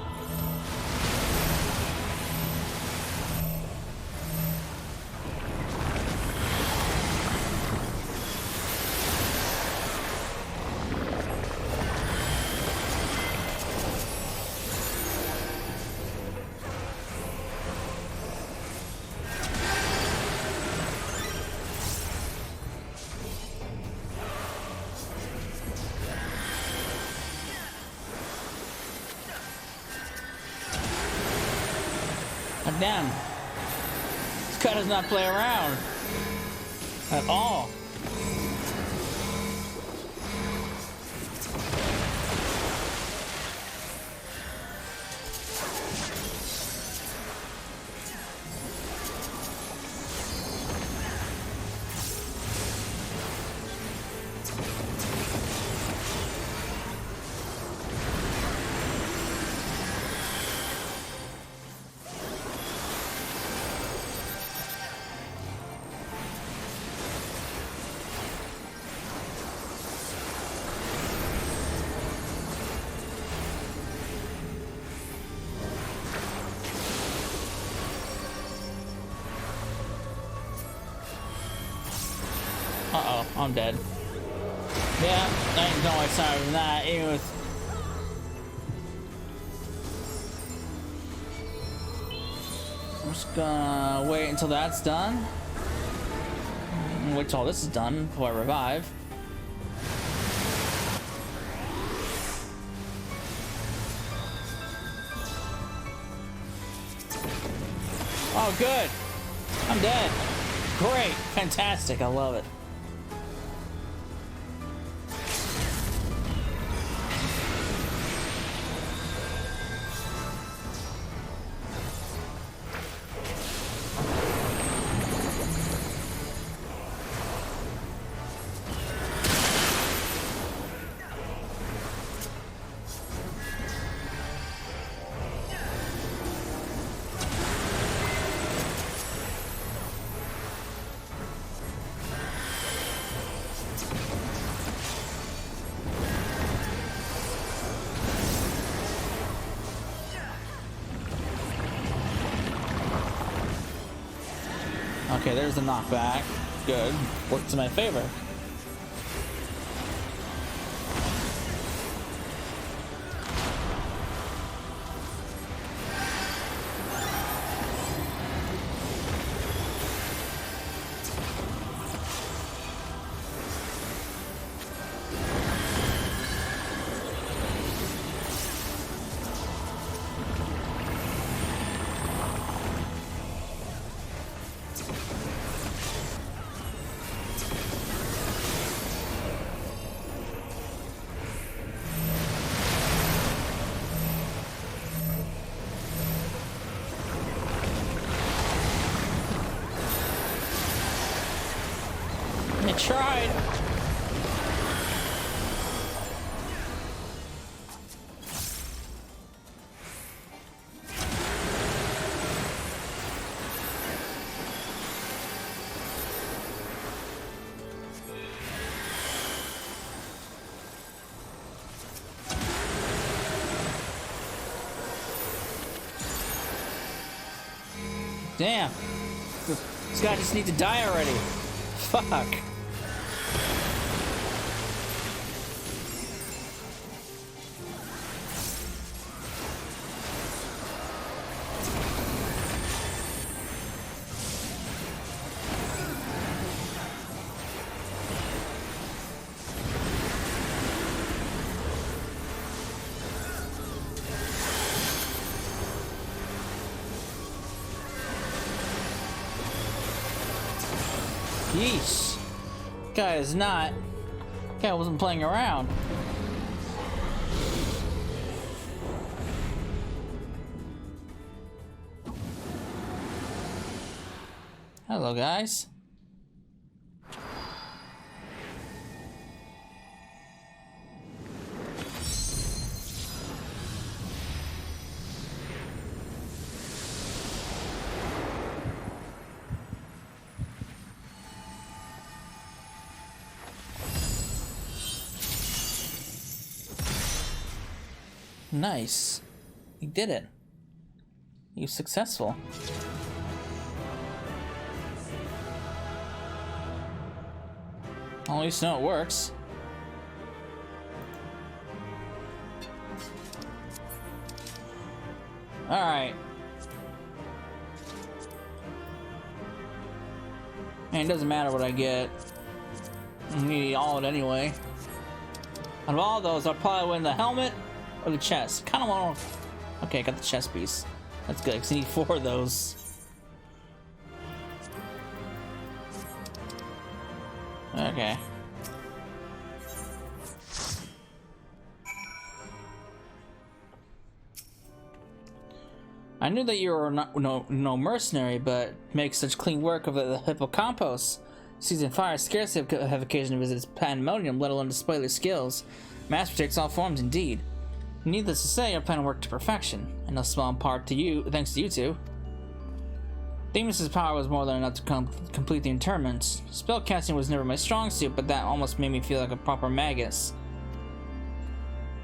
Damn. This guy does not play around at all. Uh-oh, I'm dead. Yeah, I ain't no sorry than that. Even with... I'm just gonna wait until that's done. Wait till all this is done before I revive. Oh, good. I'm dead. Great. Fantastic. I love it. Okay, there's the knockback. Good. Worked to my favor. tried. Damn. This guy just needs to die already. Fuck. Yeesh. Guy is not. Guy wasn't playing around. Hello, guys. Nice. He did it. He was successful. Well, at least know it works. Alright. Man, it doesn't matter what I get. I need all of it anyway. Out of all those, I'll probably win the helmet or the chest. Kind of want to... Okay, I got the chest piece. That's good, because I need 4 of those. Okay. I knew that you were no mercenary, but make such clean work of the hippocampus. Season Fire scarcely have occasion to visit its Pandæmonium, let alone display their skills. Master takes all forms indeed. Needless to say, our plan worked to perfection, and no small part to you, thanks to you two. Themis' power was more than enough to complete the interment. Spellcasting was never my strong suit, but that almost made me feel like a proper magus.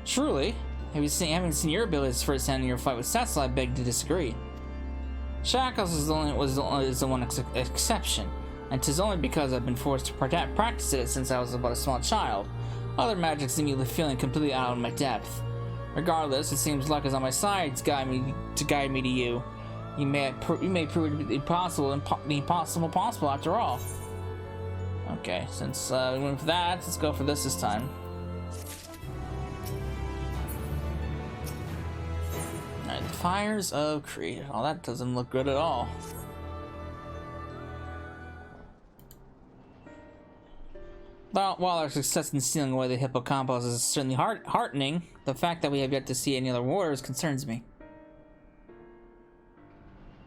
Truly, having seen your abilities firsthand in your fight with Cecil, I beg to disagree. Shackles is the one exception, and 'tis only because I've been forced to practice it since I was about a small child. Other magics leave me feeling completely out of my depth. Regardless, it seems luck is on my side to guide me to you. You may prove the impossible possible after all. Okay, since we went for that, let's go for this time. Alright, the Fires of Creed. Oh, that doesn't look good at all. While our success in stealing away the hippocampus is certainly heartening, the fact that we have yet to see any other warriors concerns me.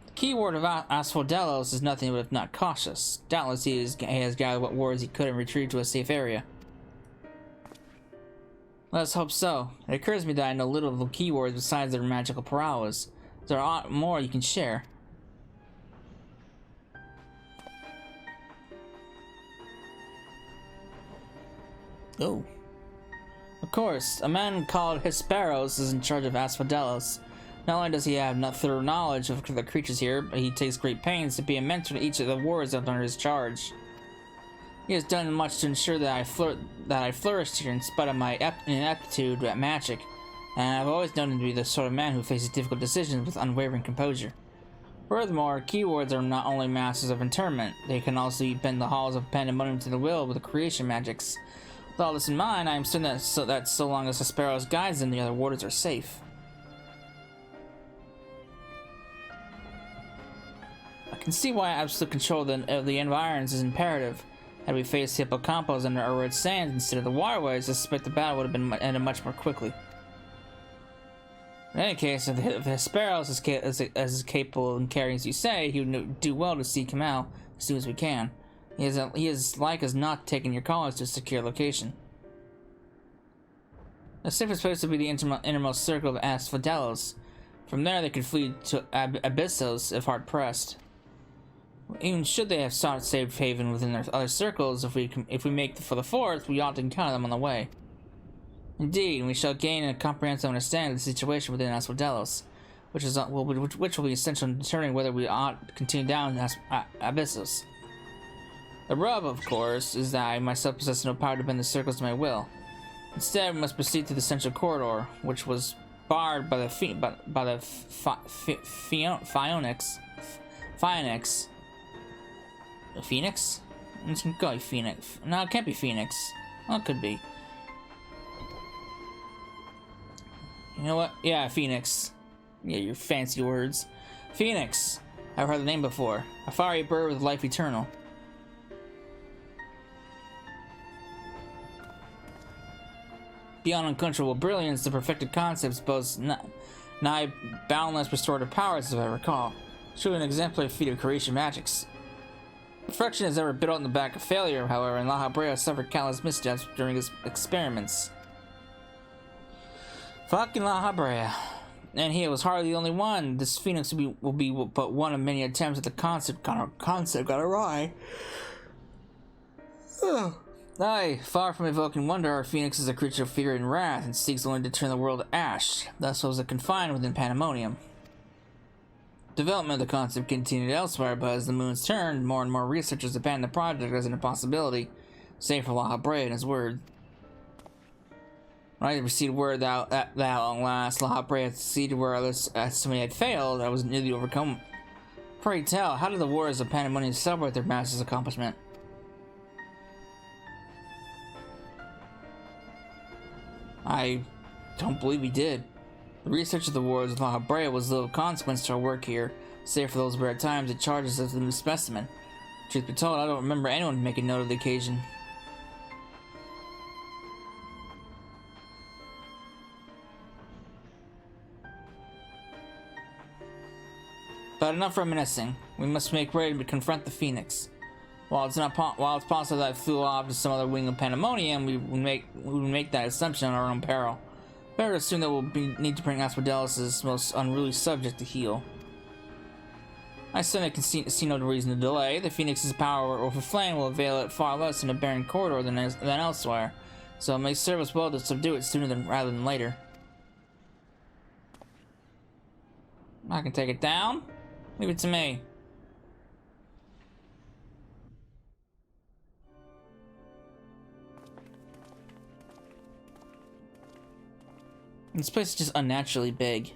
The key word of Asphodelos is nothing but if not cautious. Doubtless he has gathered what warriors he could and retrieved to a safe area. Let's hope so. It occurs to me that I know little of the keywords besides their magical prowess. There are more you can share. Oh. Of course, a man called Hesperos is in charge of Asphodelos. Not only does he have not thorough knowledge of the creatures here, but he takes great pains to be a mentor to each of the warriors under his charge. He has done much to ensure that I flourished here in spite of my ineptitude at magic, and I've always known him to be the sort of man who faces difficult decisions with unwavering composure. Furthermore, keywords are not only masters of interment, they can also bend the halls of Pandæmonium to the will with the creation magics. With all this in mind, I am certain that so long as Hesperos guides them, the other warders are safe. I can see why absolute control of the environs is imperative. Had we faced hippocampos under our red sands instead of the waterways, I suspect the battle would have been ended much more quickly. In any case, if Hesperos is capable and caring as you say, he would do well to seek him out as soon as we can. He is like as not taking your colonists to a secure location. The safest place would be the innermost circle of Asphodelos. From there, they could flee to Abyssos if hard pressed. Even should they have sought safe haven within their other circles, if we make for the fourth, we ought to encounter them on the way. Indeed, we shall gain a comprehensive understanding of the situation within Asphodelos, which will be essential in determining whether we ought to continue down Abyssos. The rub, of course, is that I myself possess no power to bend the circles to my will. Instead, we must proceed through the central corridor, which was barred by the Phoenix? Let's go Phoenix. No, it can't be Phoenix. Well, it could be. You know what? Yeah, Phoenix. Yeah, your fancy words. Phoenix. I've heard the name before. A fiery bird with life eternal. Beyond unquenchable brilliance, the perfected concepts boasts nigh boundless restorative powers, as I recall. Truly an exemplary feat of creation magics. Perfection is never bit on the back of failure, however, and La Habrea suffered countless missteps during his experiments. Fucking La Habrea. And he was hardly the only one. This Phoenix will be but one of many attempts at the concept got awry. Aye, far from evoking wonder, our Phoenix is a creature of fear and wrath, and seeks only to turn the world to ash. Thus was it confined within Pandæmonium. Development of the concept continued elsewhere, but as the moons turned, more and more researchers abandoned the project as an impossibility, save for La Habrea and his word. When I received word that at long last La Habrea had succeeded where others estimate had failed, I was nearly overcome. Pray tell, how did the warriors of Pandæmonium celebrate their master's accomplishment? I don't believe he did. The research of the warriors of La Habrea was little consequence to our work here, save for those rare times it charges as a new specimen. Truth be told, I don't remember anyone making note of the occasion. But enough reminiscing. We must make ready to confront the Phoenix. While it's possible that it flew off to some other wing of Pandæmonium, we would make that assumption on our own peril. Better assume that we'll need to bring Asphodelos' most unruly subject to heel. I certainly can see no reason to delay. The Phoenix's power over flame will avail it far less in a barren corridor than elsewhere, so it may serve us well to subdue it sooner rather than later. I can take it down. Leave it to me. This place is just unnaturally big.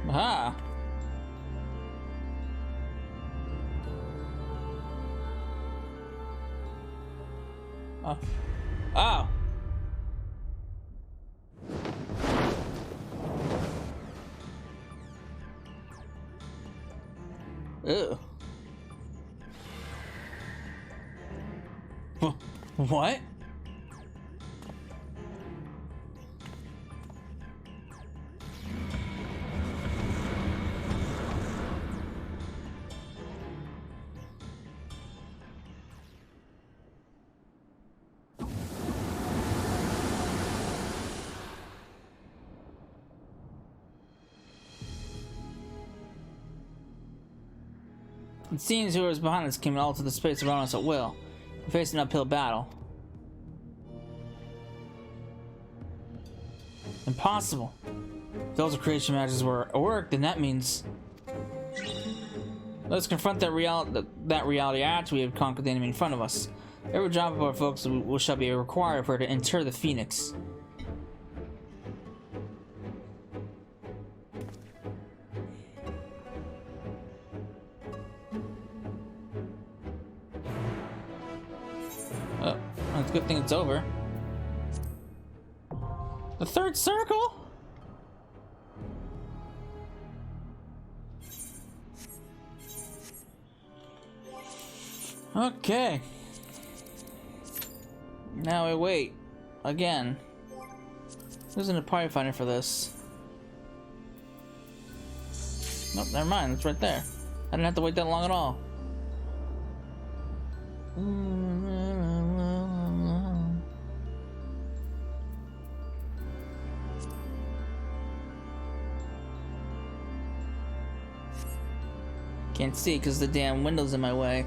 Aha! Oh. Oh! Ew. What? It seems whoever's behind us can alter the space around us at will. We're facing an uphill battle. Impossible. If those creation matches were at work, then that means... Let's confront that reality after we have conquered the enemy in front of us. Every job of our folks shall be required for her to inter the Phoenix. It's a good thing it's over. The third circle? Okay. Now I wait. Again. Using a party finder for this. Nope, never mind. It's right there. I didn't have to wait that long at all. Can't see because the damn window's in my way.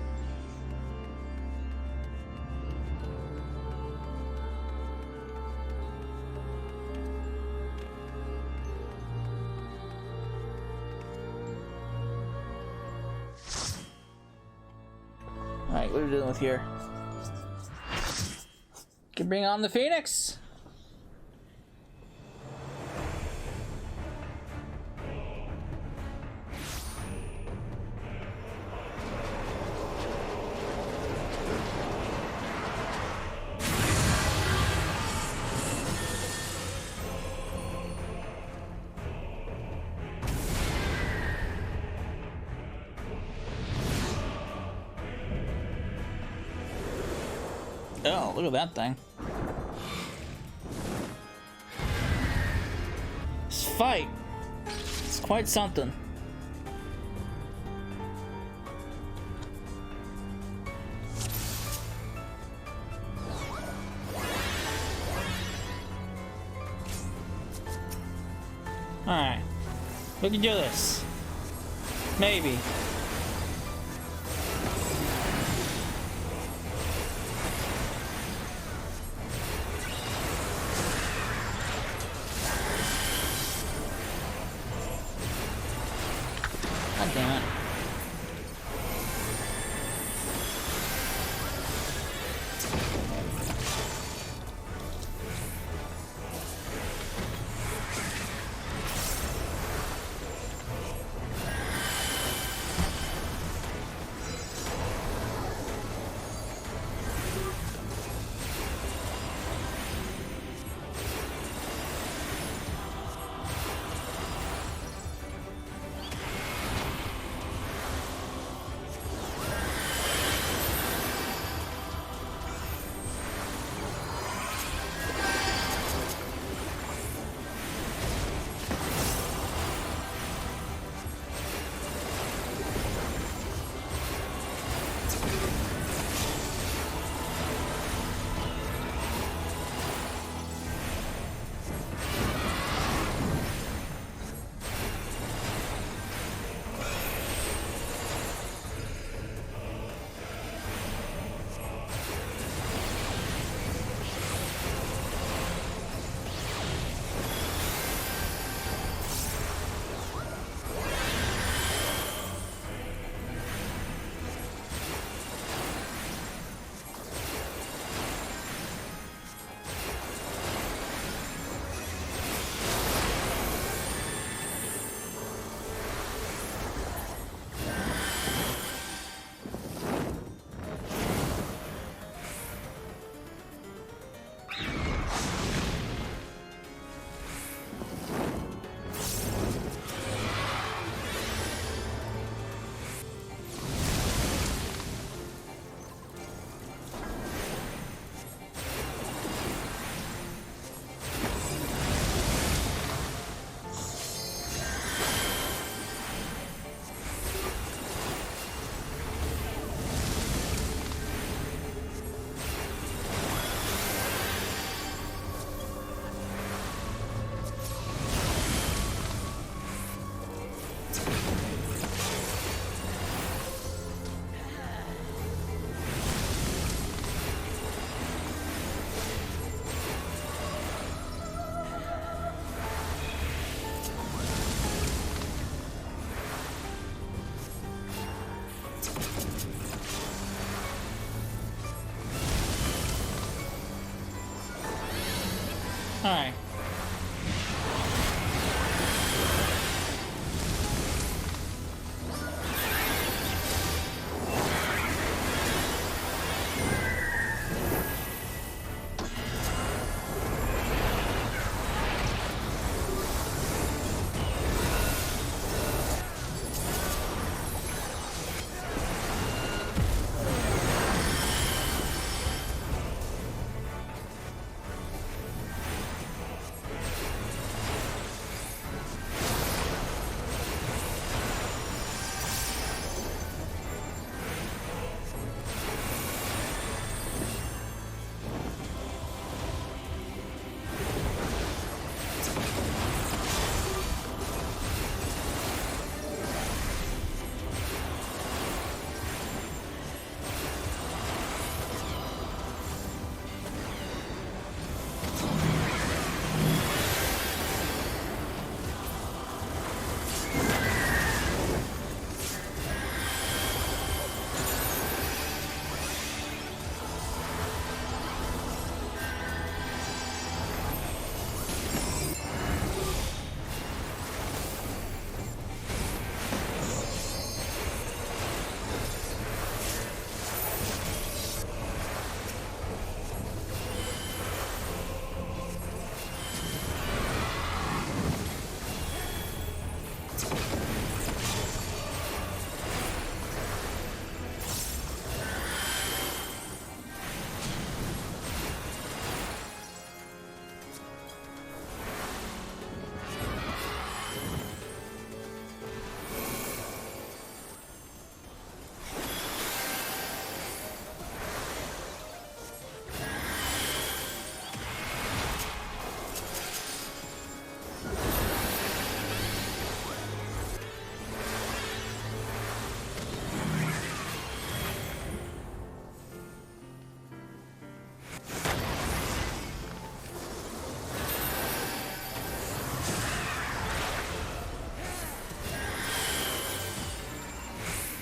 Alright, what are we dealing with here? Can bring on the Phoenix! Oh, look at that thing. This fight. It's quite something. Alright. We can do this. Maybe. God damn it. Alright.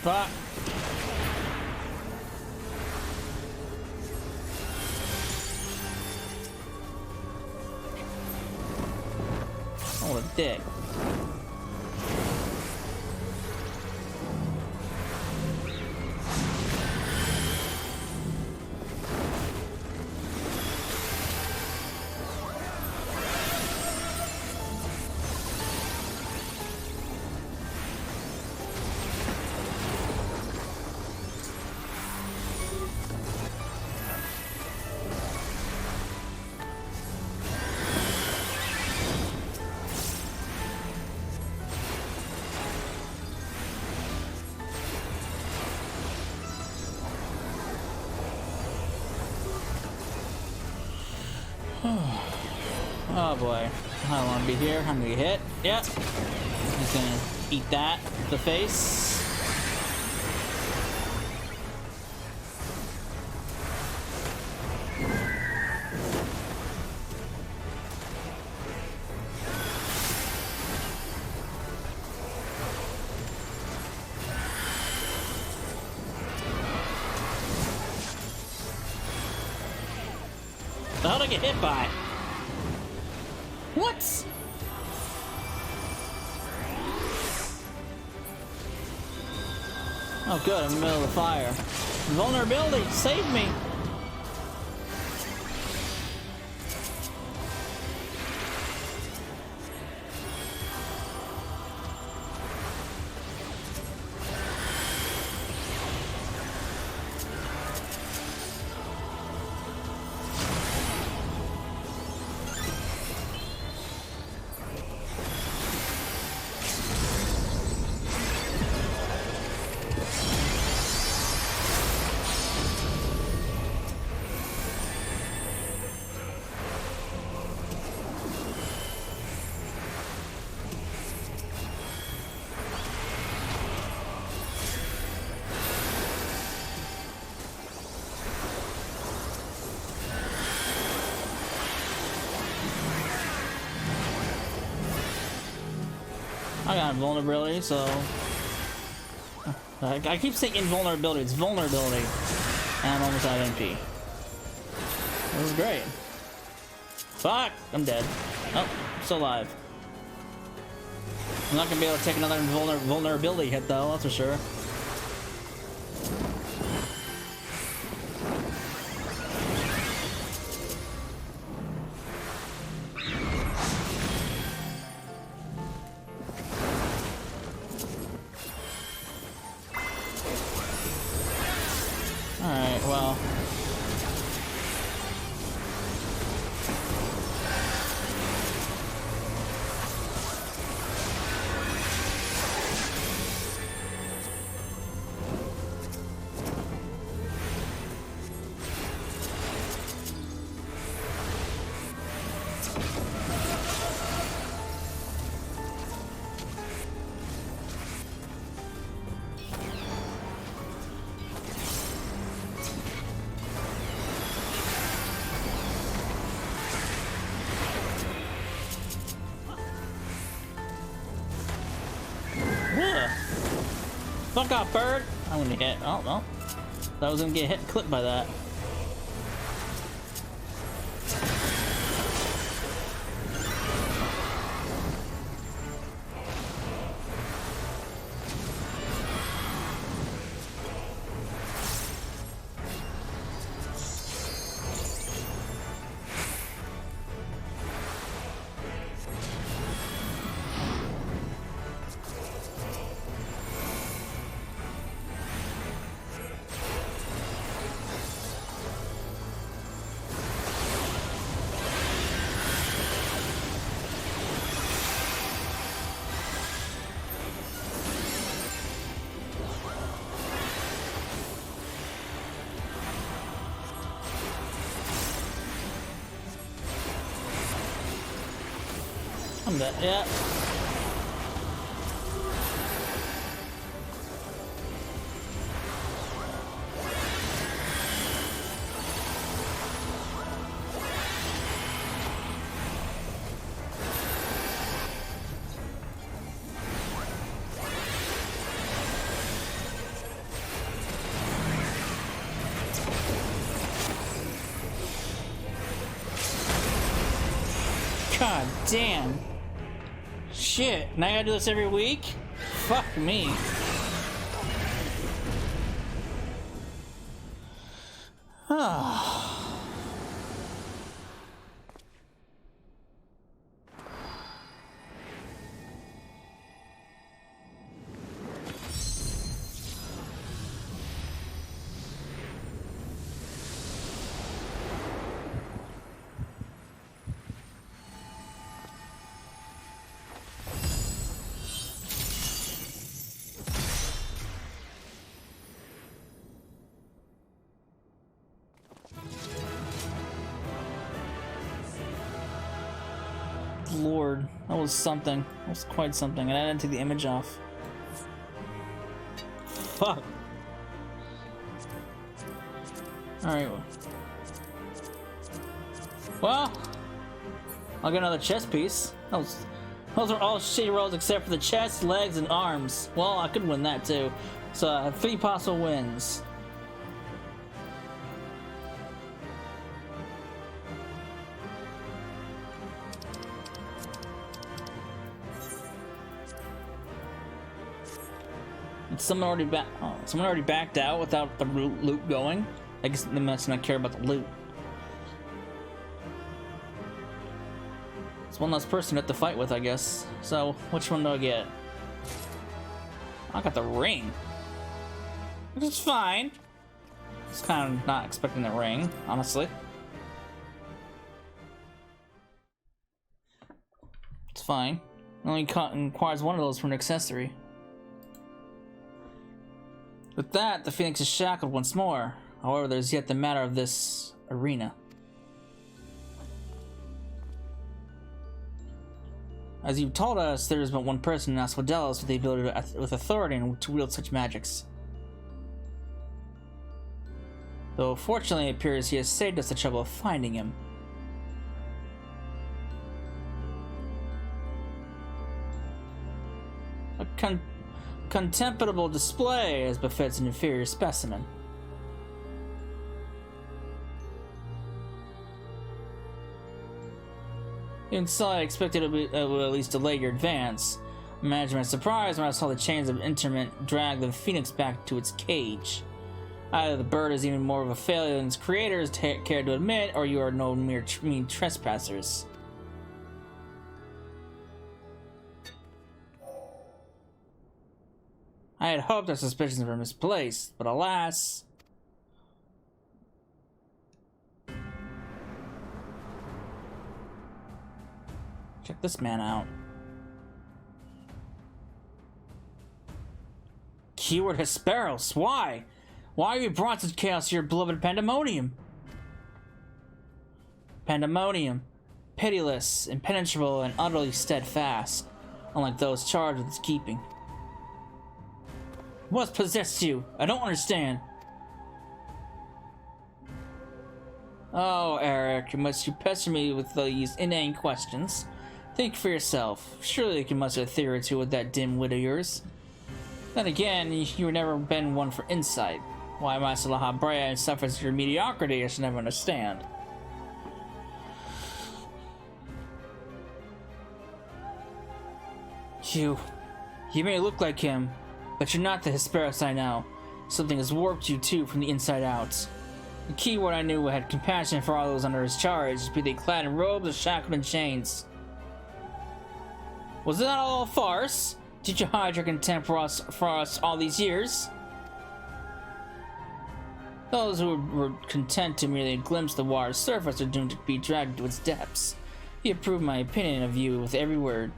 Fuck. Oh, a dick. Oh boy. I don't want to be here. I'm gonna get hit. Yep. He's gonna eat that. The face. The hell did I get hit by? What? Oh good, I'm in the middle of the fire. Vulnerability, save me! I got invulnerability, so... I keep saying invulnerability, it's vulnerability. And I'm almost out of MP. This is great. Fuck! I'm dead. Oh, I'm still alive. I'm not gonna be able to take another vulnerability hit though, that's for sure. Alright, well. Fuck off, bird! I'm gonna get. Oh, no. I was gonna get hit and clipped by that. I'm dead. Yeah. God damn. Shit, now I gotta do this every week? Fuck me. Ah. Lord, that was something. That was quite something. And I didn't take the image off. Fuck. Alright. Well, I'll get another chest piece. Those are all shitty rolls except for the chest, legs, and arms. Well, I could win that too. So I have 3 possible wins. Someone already backed out without the loot going. I guess they must not care about the loot. It's one less person to have to fight with, I guess. So, which one do I get? I got the ring. Which is fine. It's kind of not expecting the ring, honestly. It's fine. It only requires one of those for an accessory. With that, the Phoenix is shackled once more. However, there's yet the matter of this arena. As you've told us, there is but one person in Asphodelos with the ability with authority to wield such magics. Though fortunately it appears he has saved us the trouble of finding him. A contemptible display as befits an inferior specimen. Even so, I expected it would at least delay your advance. Imagine my surprise when I saw the chains of interment drag the Phoenix back to its cage. Either the bird is even more of a failure than its creators care to admit, or you are no mere mean trespassers. I had hoped our suspicions were misplaced, but alas... Check this man out. Keyword Hesperos, why? Why have you brought such chaos to your beloved Pandæmonium? Pandæmonium, pitiless, impenetrable, and utterly steadfast, unlike those charged with its keeping. What's possessed you? I don't understand. Oh, Eric, must you pester me with these inane questions? Think for yourself. Surely you can muster a theory or two with that dim wit of yours. Then again, you've never been one for insight. Why Master La Habrea suffers your mediocrity, I should never understand. You may look like him, but you're not the Hesperos I know. Something has warped you too from the inside out. The key word I knew had compassion for all those under his charge, be they clad in robes or shackled in chains. Was that all a farce? Did you hide your contempt for us all these years? Those who were content to merely glimpse the water's surface are doomed to be dragged to its depths. You approved my opinion of you with every word.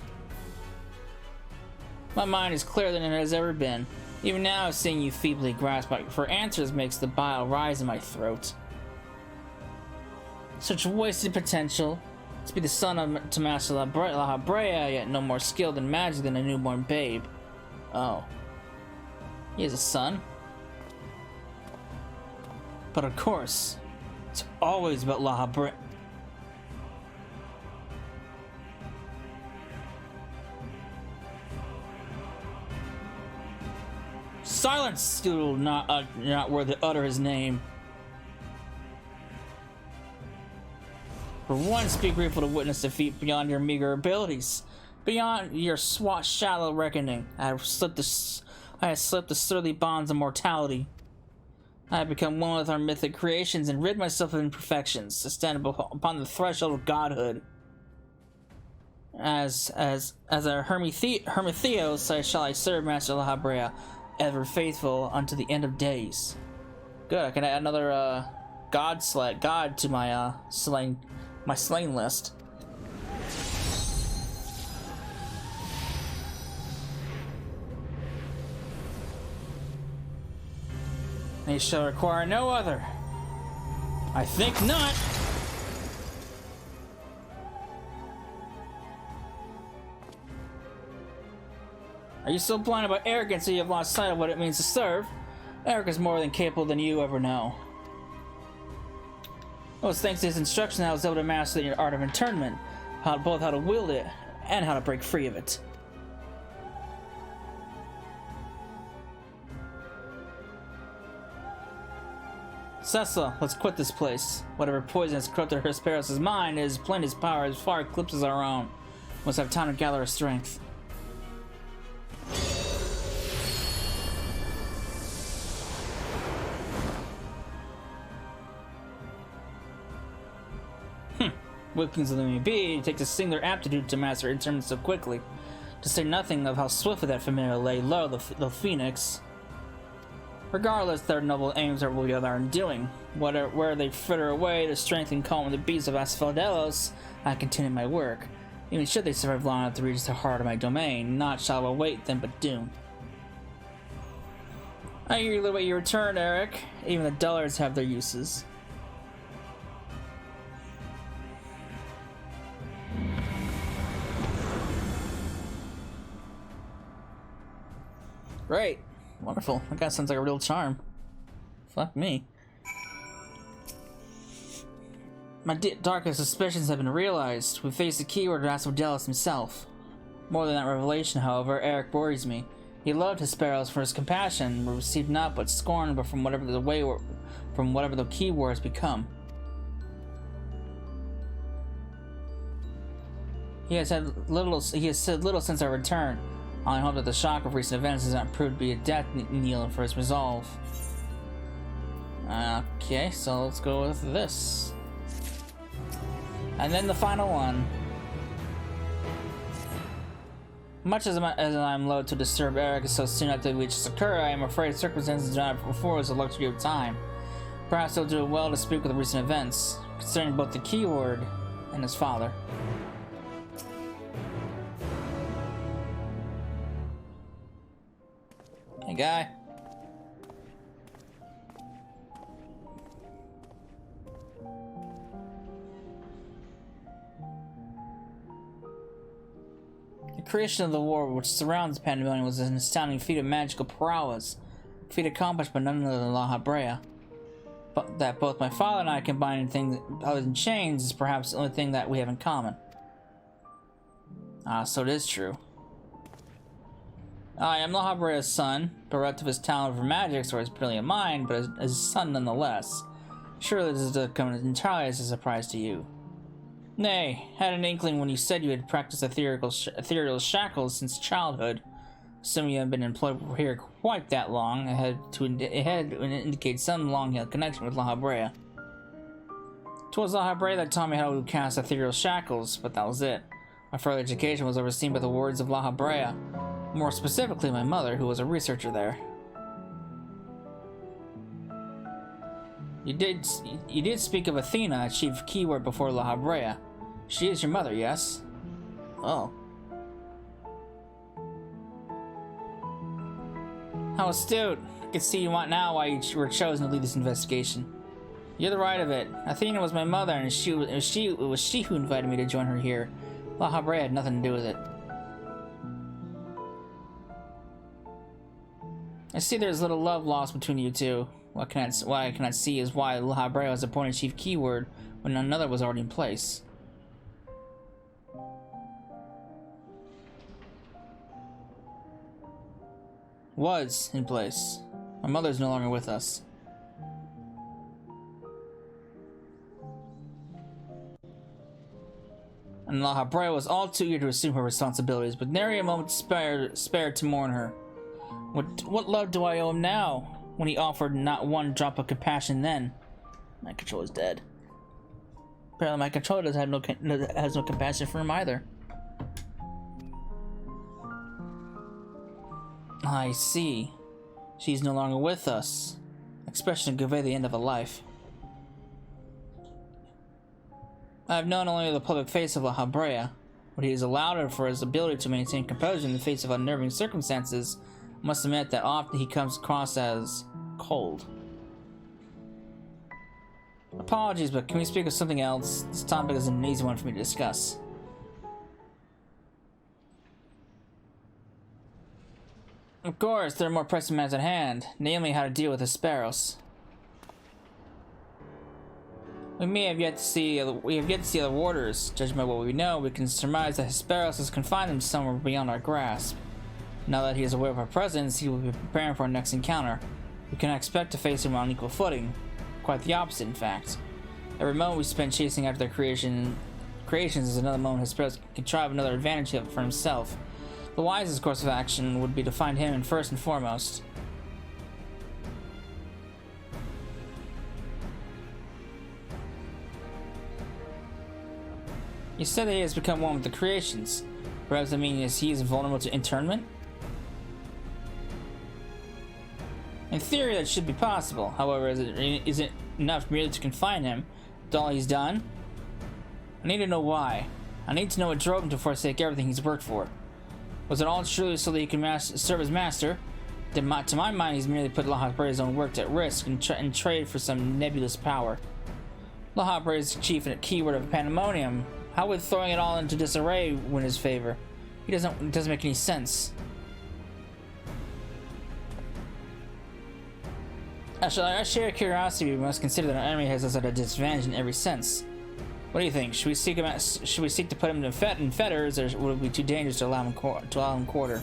My mind is clearer than it has ever been. Even now, seeing you feebly grasp for answers makes the bile rise in my throat. Such wasted potential. To be the son of Master La Habrea, yet no more skilled in magic than a newborn babe. Oh. He has a son? But of course, it's always about La Habrea. Silence, still not worthy to utter his name. For once, be grateful to witness defeat beyond your meager abilities. Beyond your shallow reckoning. I have slipped the sturdy bonds of mortality. I have become one with our mythic creations and rid myself of imperfections, to stand upon the threshold of godhood. As a Hermetheos, shall I serve Master La Habrea, ever faithful unto the end of days. Good, I can add another god to my slain list. They shall require no other. I think not. Are you so blind about arrogance that you have lost sight of what it means to serve? Eric is more than capable than you ever know. It was thanks to his instruction that I was able to master the art of internment, both how to wield it and how to break free of it. Cessa, let's quit this place. Whatever poison has corrupted Hesperus' mind is plain his power as far eclipses our own. We must have time to gather our strength. Weaklings as they may be, it takes a singular aptitude to master internment so quickly. To say nothing of how swiftly that familiar lay low the Phoenix. Regardless, their noble aims are what we are doing. Where they fritter away to strengthen calm the beasts of Asphodelos, I continue my work. Even should they survive long enough to reach the heart of my domain, not shall await them but doom. I eagerly await your return, Eric. Even the dullards have their uses. Great. Wonderful. That guy sounds like a real charm. Fuck me. My darkest suspicions have been realized. We face the keyword of Asphodelos himself. More than that revelation, however, Eric worries me. He loved Hesperus for his compassion, received not but scorn, but from whatever the keyword has become. He has said little since our return. I hope that the shock of recent events has not proved to be a death knell for his resolve. Okay, so let's go with this. And then the final one. Much as I'm loath to disturb Eric so soon after we just occur, I am afraid circumstances do not afford us the luxury of time. Perhaps he'll do well to speak with the recent events, concerning both the keyword and his father. Hey, guy. The creation of the war which surrounds Pandæmonium was an astounding feat of magical prowess, a feat accomplished by none other than La Habrea. But that both my father and I combine in things other than chains is perhaps the only thing that we have in common. So it is true. I am La Habrea's son, bereft of his talent for magic, or his brilliant mind, but as his son nonetheless. Surely this is come entirely as a surprise to you. Nay, had an inkling when you said you had practiced ethereal shackles since childhood. Assuming you have been employed here quite that long, it had to indicate some long-held connection with La Habrea. 'Twas La Habrea that taught me how to cast ethereal shackles, but that was it. My further education was overseen by the words of La Habrea. More specifically, my mother, who was a researcher there. You did speak of Athena, a chief keyword before La Habrea. She is your mother, yes? Oh. How astute. I can see you want now why you were chosen to lead this investigation. You're the right of it. Athena was my mother, and it was she who invited me to join her here. La Habrea had nothing to do with it. I see there's little love lost between you two. What I cannot see is why La Habrea was appointed chief keyword when another was already in place. Was in place. My mother's no longer with us. And La Habrea was all too eager to assume her responsibilities, but nary a moment spared to mourn her. What love do I owe him now, when he offered not one drop of compassion then? My controller's dead. Apparently my controller has no compassion for him either. I see. She's no longer with us. Expression to convey the end of a life. I have known only the public face of La Habrea, but he has allowed her for his ability to maintain composure in the face of unnerving circumstances. I must admit that often he comes across as cold. Apologies, but can we speak of something else? This topic is an easy one for me to discuss. Of course, there are more pressing matters at hand, namely how to deal with Asphodelos. We have yet to see other warders. Judging by what we know, we can surmise that Asphodelos has confined him somewhere beyond our grasp. Now that he is aware of our presence, he will be preparing for our next encounter. We cannot expect to face him on equal footing. Quite the opposite, in fact. Every moment we spend chasing after their creations is another moment Asphodelos can contrive another advantage for himself. The wisest course of action would be to find him first and foremost. You said that he has become one with the creations. Perhaps that means he is vulnerable to internment? In theory, that should be possible. However, is it enough merely to confine him with all he's done? I need to know why. I need to know what drove him to forsake everything he's worked for. Was it all truly so that he can serve his master? To my mind, he's merely put La Habrea's own work at risk and trade for some nebulous power. La Habrea's chief and keyword of Pandæmonium. How would throwing it all into disarray win his favor? It doesn't make any sense. Actually, I share curiosity. We must consider that our enemy has us at a disadvantage in every sense. What do you think? Should we seek to put him in fetters, or would it be too dangerous to allow him quarter?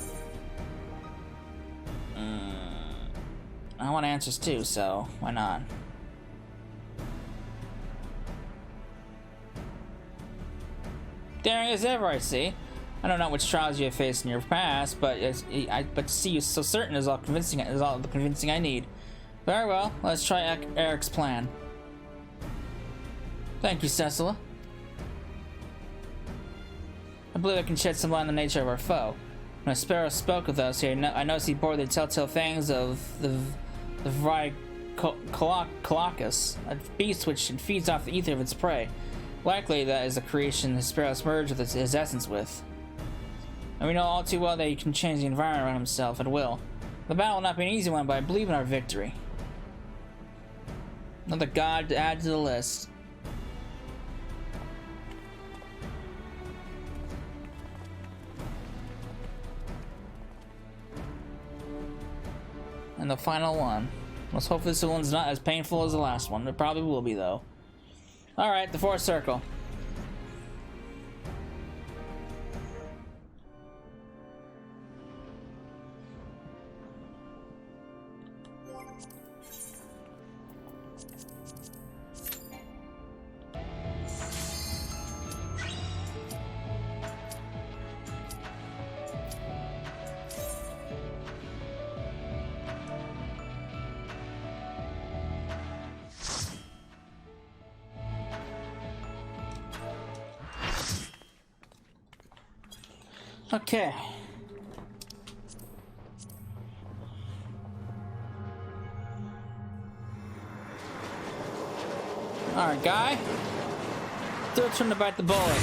I want answers too, so why not? Daring as ever, I see. I know not which trials you have faced in your past, but to see you so certain is all the convincing I need. Very well, let's try Eric's plan. Thank you, Cecila. I believe I can shed some light on the nature of our foe. When Asphodelos spoke with us here, I noticed he bore the telltale fangs of the Colacus, a beast which feeds off the ether of its prey. Likely that is the creation Asphodelos merged with his essence with. And we know all too well that he can change the environment around himself at will. The battle will not be an easy one, but I believe in our victory. Another god to add to the list. And the final one. Let's hope this one's not as painful as the last one. It probably will be, though. Alright, the fourth circle. Okay. Alright, guy. Still trying to bite the bullet.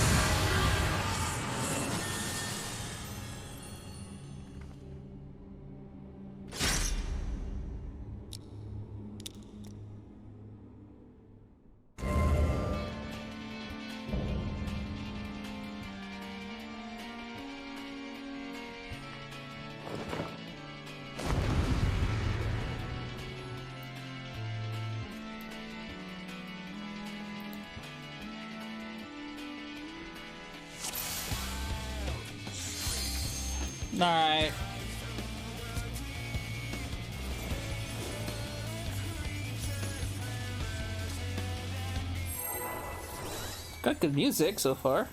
Alright. Got good music so far.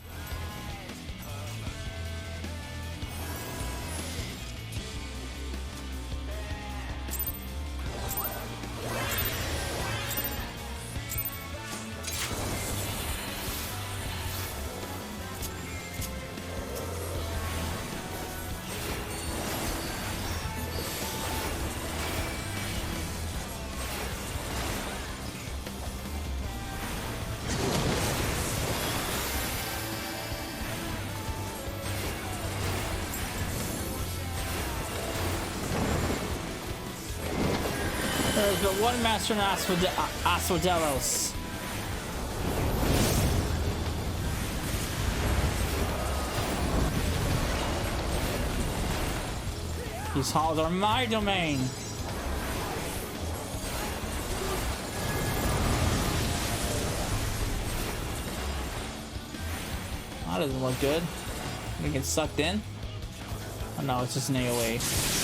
but one master in Asphodelos. These halls are my domain. That doesn't look good. We get sucked in. Oh no, it's just an AoE.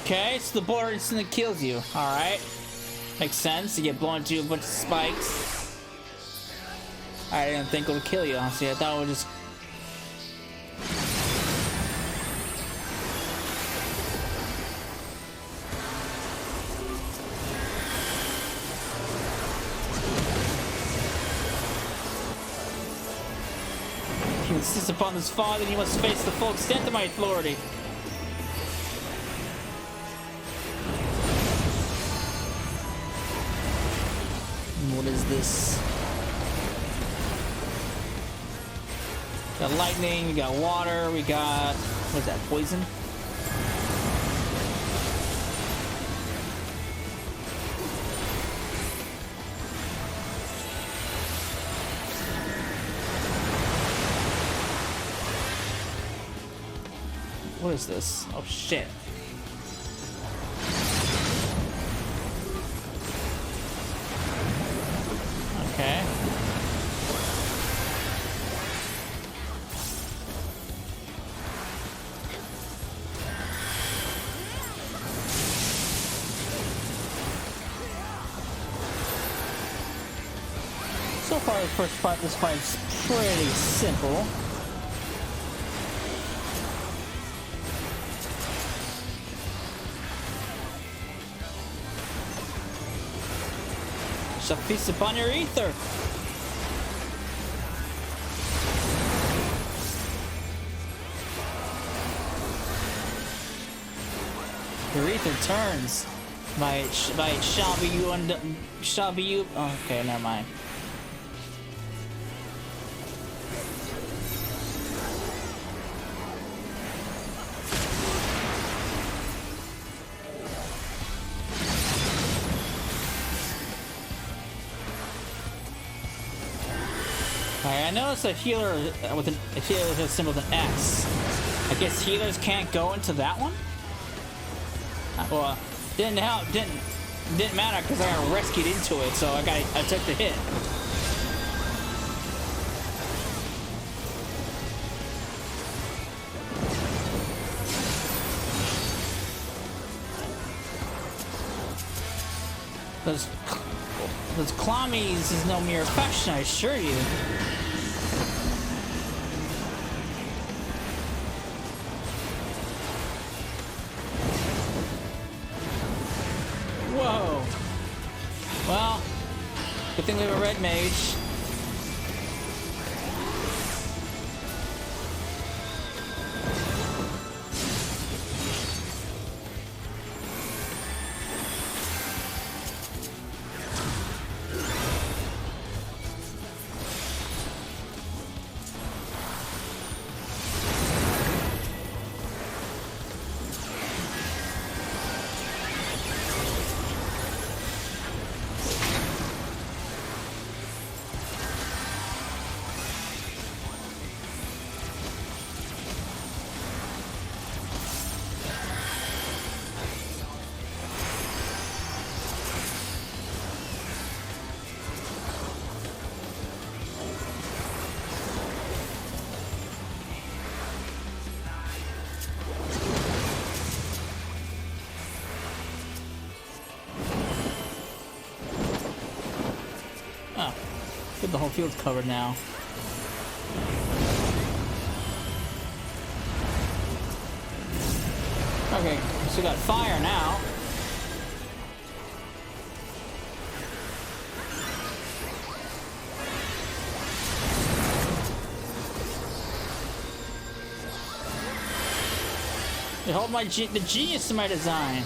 Okay, so the board instantly kills you. Alright. Makes sense. You get blown into a bunch of spikes. I didn't think it would kill you, honestly. I thought it would just... If you insist upon this fog, then you must face the full extent of my authority. What is this? Got lightning, we got water, we got... what's that, poison? What is this? Oh shit. Okay. So far, the first part of this fight is pretty simple. Shall feast upon your ether. Your ether turns. By it shall be you and shall be you. Oh, okay, never mind. I noticed a healer with a healer with a symbol with an X. I guess healers can't go into that one. Well, didn't help. Didn't matter because I got rescued into it, so I took the hit. Those clammies is no mere fashion, I assure you. Whoa. Well, good thing we have a red mage. Good, the whole field's covered now. Okay, so we got fire now. Behold the genius of my design.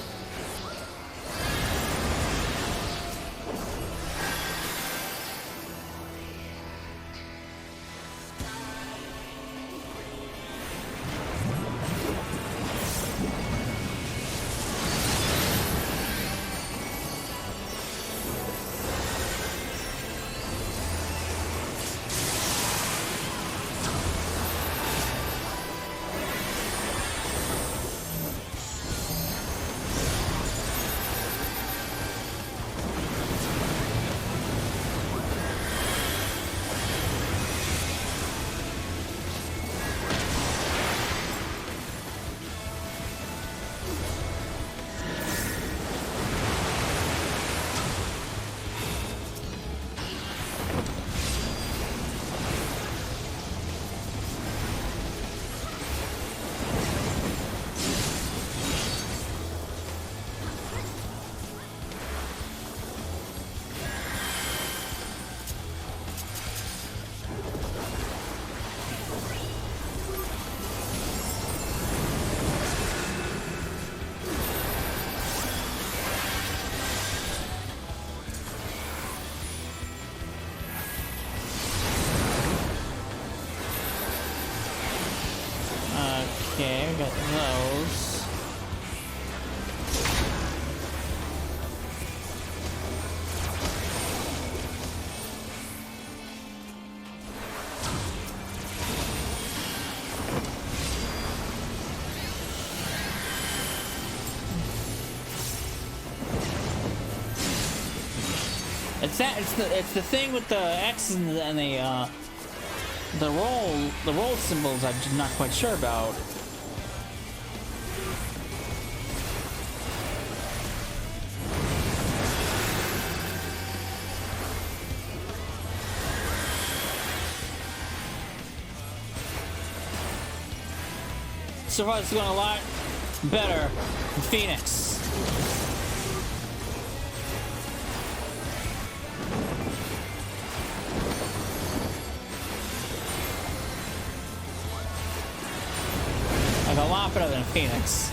Okay, we got those. It's the thing with the X and the roll symbols I'm not quite sure about. So far it's going a lot better than Phoenix. Like a lot better than Phoenix.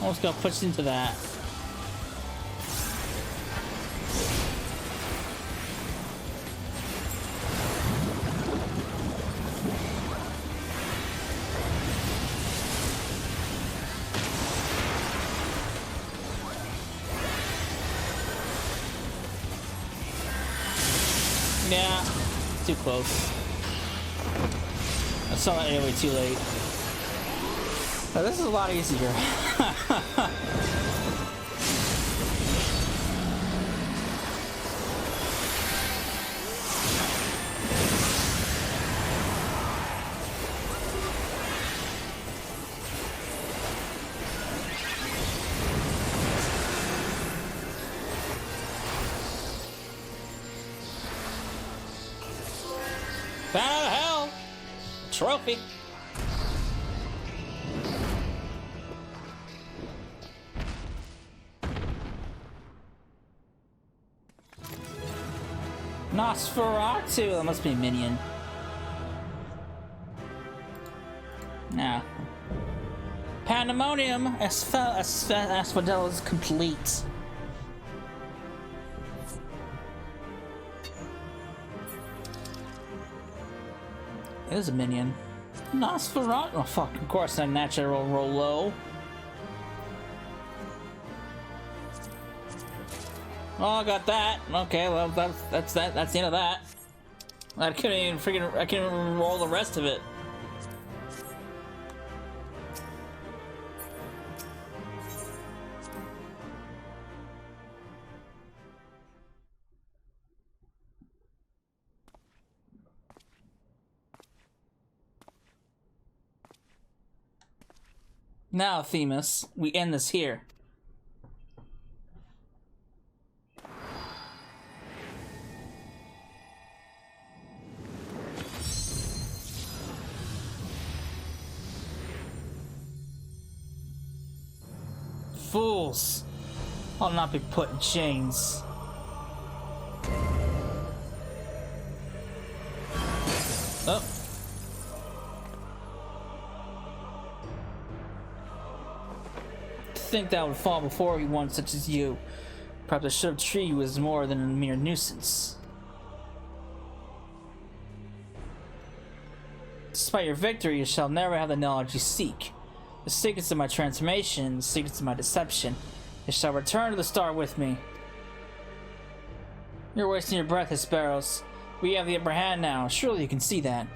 Almost got pushed into that. Yeah, too close. I saw that anyway too late. Oh, this is a lot easier. Bat out of hell! Trophy! Nosferatu! That must be a minion. Nah. Pandæmonium! Asphodelos complete. It is a minion. Nosferatu. Oh fuck! Of course, I naturally roll low. Oh, I got that. Okay, well that's that. That's the end of that. I couldn't even roll the rest of it. Now, Themis, we end this here. Fools! I'll not be put in chains. Oh. Think that would fall before one such as you. Perhaps I should have treated you as more than a mere nuisance. Despite your victory, you shall never have the knowledge you seek. The secrets of my transformation, the secrets of my deception. You shall return to the star with me. You're wasting your breath, Asphodelos. We have the upper hand now. Surely you can see that.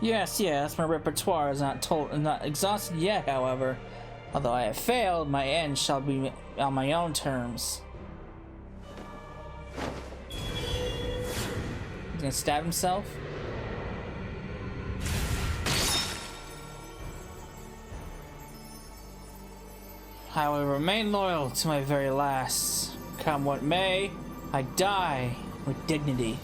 Yes, my repertoire is not exhausted yet, however. Although I have failed, my end shall be on my own terms. He's gonna stab himself? I will remain loyal to my very last. Come what may, I die with dignity.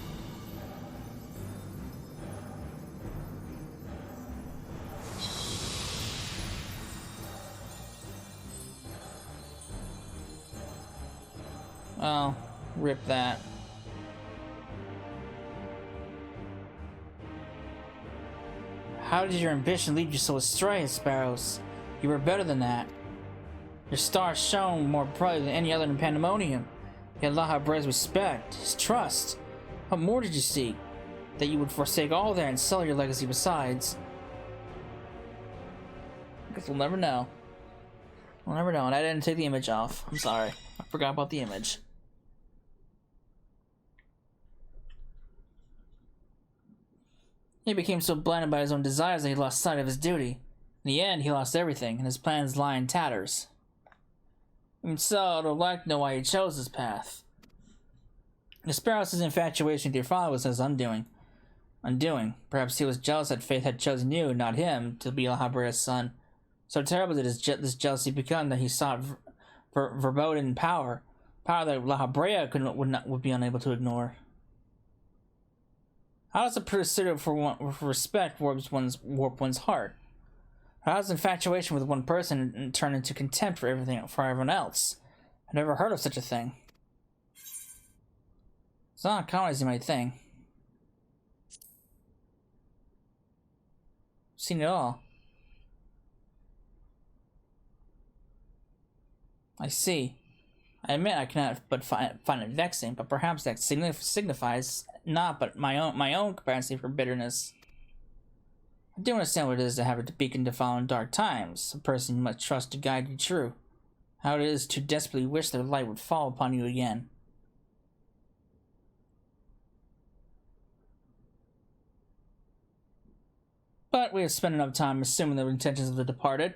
Oh, rip that. How did your ambition lead you so astray, Asphodelos? You were better than that. Your star shone more brightly than any other in Pandæmonium. You had La Habrea's respect, his trust. What more did you seek? That you would forsake all that and sell your legacy besides? I guess we'll never know. We'll never know, and I didn't take the image off. I'm sorry. I forgot about the image. He became so blinded by his own desires that he lost sight of his duty. In the end, he lost everything, and his plans lie in tatters. And so, I would like to know why he chose this path. Asphodelos' infatuation with your father was his undoing. Perhaps he was jealous that fate had chosen you, not him, to be La Habrea's son. So terrible did this jealousy become that he sought verboten power that La Habrea would be unable to ignore. How does a pursuit for respect warp one's heart? How does infatuation with one person turn into contempt for everyone else? I've never heard of such a thing. It's not uncommon as you might think. Seen it all. I see. I admit I cannot but find it vexing, but perhaps that signifies not but my own capacity for bitterness. I do understand what it is to have a beacon to follow in dark times, a person you must trust to guide you true. How it is to desperately wish their light would fall upon you again. But we have spent enough time assuming the intentions of the departed,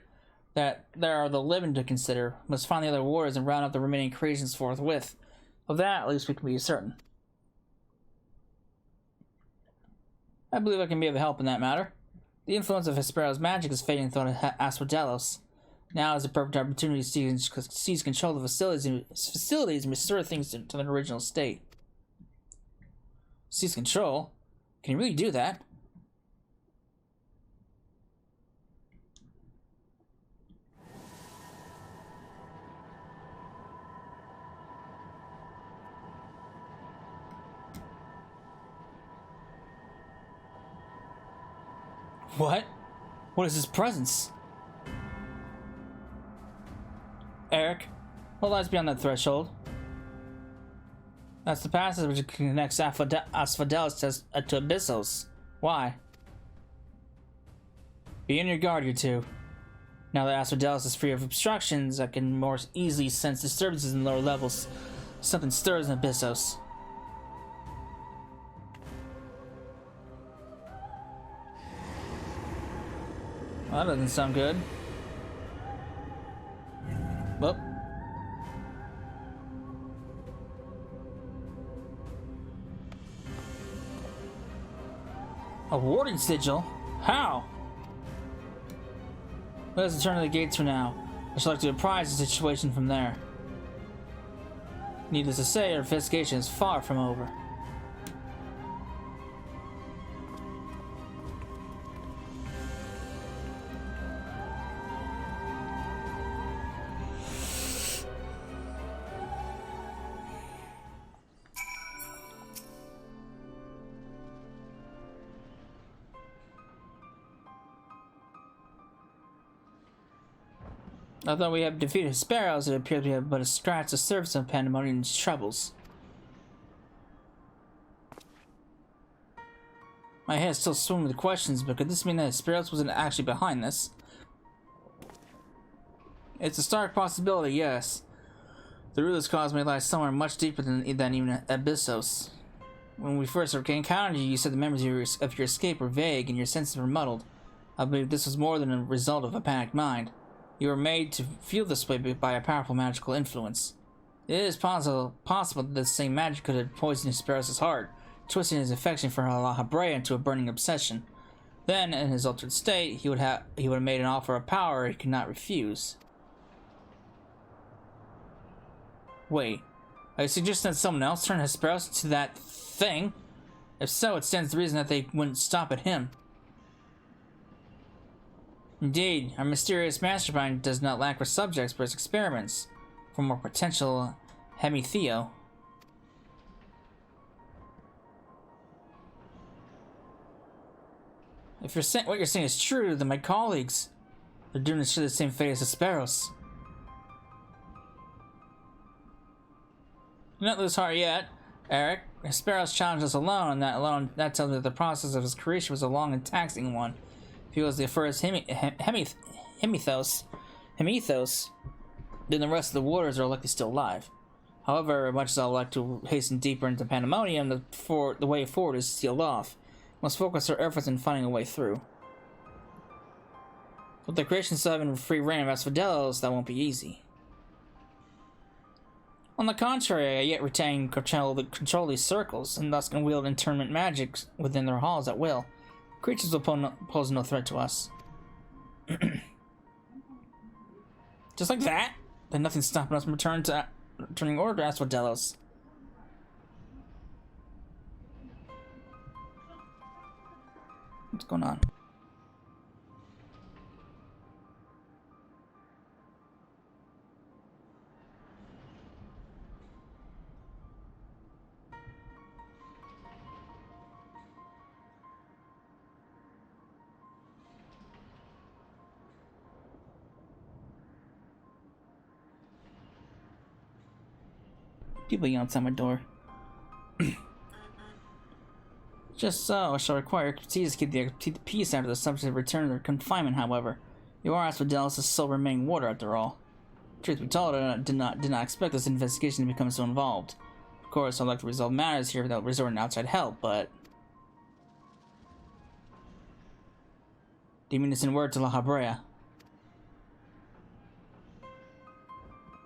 that there are the living to consider. We must find the other warriors and round up the remaining creations forthwith. Of that, at least we can be certain. I believe I can be of help in that matter. The influence of Asphodelos' magic is fading through Asphodelos. Now is the perfect opportunity to seize control of the facilities and restore things to their original state. Seize control? Can you really do that? What? What is his presence? Eric, what lies beyond that threshold? That's the passage which connects Asphodelos to Abyssos. Why? Be on your guard, you two. Now that Asphodelos is free of obstructions, I can more easily sense disturbances in lower levels. Something stirs in Abysos. Well, that doesn't sound good. Well. A warding sigil? How? Let us return to the gates for now. I shall like to apprise the situation from there. Needless to say, our investigation is far from over. Although we have defeated Sparrows, it appears we have but scratched the surface of Pandæmonium's troubles. My head is still swimming with questions, but could this mean that Sparrows wasn't actually behind this? It's a stark possibility, yes. The root of this cause may lie somewhere much deeper than even Abysos. When we first encountered you, you said the memories of your escape were vague and your senses were muddled. I believe this was more than a result of a panicked mind. You were made to feel this way by a powerful magical influence. It is possible that this same magic could have poisoned Sparrows' heart, twisting his affection for La Habrea into a burning obsession. Then, in his altered state, he would have made an offer of power he could not refuse. Wait, are you suggesting that someone else turned Hesperos into that thing? If so, it stands to reason that they wouldn't stop at him. Indeed, our mysterious mastermind does not lack for subjects for its experiments, for more potential Hemitheo. If what you're saying is true, then my colleagues are doomed to share the same fate as the Sparrows. Do not lose heart yet, Eric. Sparrows challenged us alone, and that tells me that the process of his creation was a long and taxing one. If he was the first Hemithos, then the rest of the waters are likely still alive. However, much as I would like to hasten deeper into Pandæmonium, the way forward is sealed off. We must focus our efforts in finding a way through. With the creation still having free reign of Asphodelos, that won't be easy. On the contrary, I yet retain control of these circles, and thus can wield internment magic within their halls at will. Creatures will pose no threat to us. Just like that? Then nothing's stopping us from returning order to Asphodelos. What's going on? People yell outside my door. Just so, I shall require expertise to keep the peace after the subject return their confinement, however. You are Asphodelos' sole remaining warder, after all. Truth be told, I did not expect this investigation to become so involved. Of course, I'd like to resolve matters here without resorting to outside help, but... Do you mean to send word to La Habrea?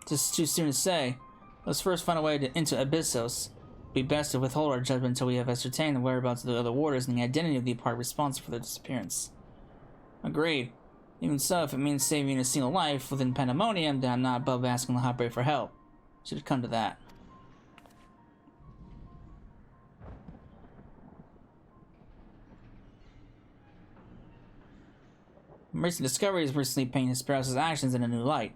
Just too soon to say. Let's first find a way into Abysos. It would be best to withhold our judgment until we have ascertained the whereabouts of the other warders and the identity of the party responsible for their disappearance. Agreed. Even so, if it means saving a single life within Pandæmonium, then I'm not above asking La Habrea for help. Should it come to that. Recent discoveries recently paint Hesperos' actions in a new light.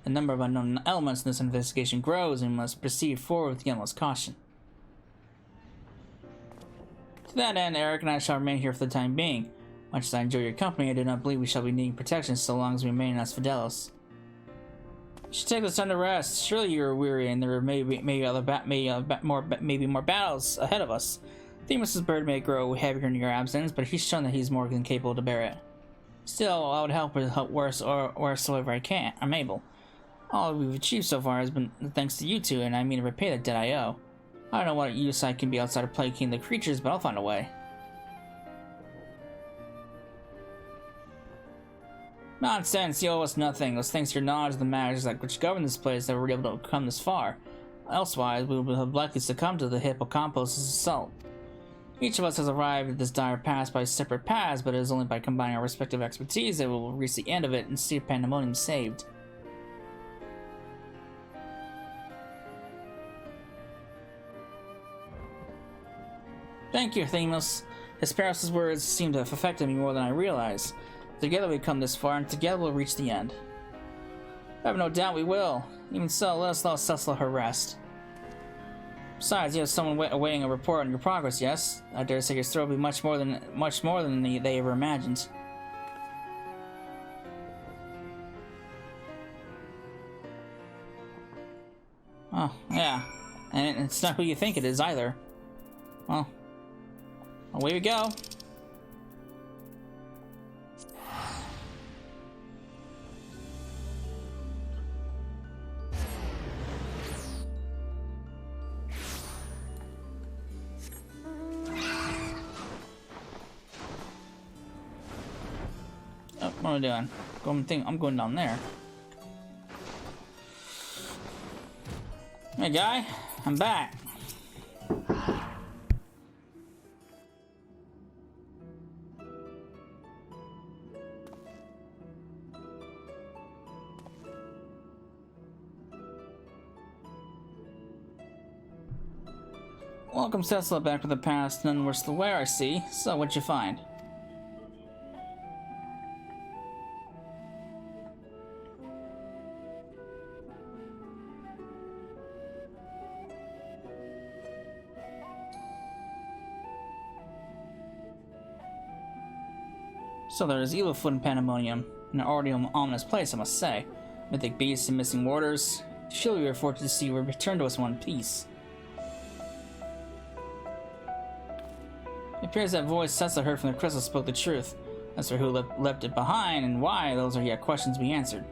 The number of unknown elements in this investigation grows, and we must proceed forward with the utmost caution. To that end, Eric and I shall remain here for the time being. Much as I enjoy your company, I do not believe we shall be needing protection so long as we remain in Asphodelos. You should take this time to rest. Surely you are weary, and there may be more battles ahead of us. Themis' bird may grow heavier in your absence, but he's shown that he's more than capable to bear it. Still, I would help wheresoever I'm able. All we've achieved so far has been thanks to you two, and I mean to repay the debt I owe. I don't know what use I can be outside of plaguing the creatures, but I'll find a way. Nonsense, you owe us nothing. It was thanks to your knowledge of the matters which govern this place that we were able to come this far. Elsewise, we would have likely succumbed to the hippocampus' assault. Each of us has arrived at this dire past by separate paths, but it is only by combining our respective expertise that we will reach the end of it and see Pandæmonium saved. Thank you, Themis. Hesperus' words seem to have affected me more than I realize. Together we've come this far, and together we'll reach the end. I have no doubt we will. Even so, let us let Cecil her rest. Besides, you have someone awaiting a report on your progress, yes? I dare say your story will be much more than they ever imagined. Oh, yeah. And it's not who you think it is, either. Well, away we go. Oh, what am I doing? I'm going down there. Hey, guy, I'm back. Welcome, Cecil, back to the past. None worse the wear, I see. So, what'd you find? So there is evil foot in Pandæmonium, an already ominous place, I must say. Mythic beasts and missing warders. Surely we are fortunate to see you return to us in one piece. It appears that voice Cecil heard from the crystal spoke the truth. As for who left it behind and why, those are yet questions to be answered.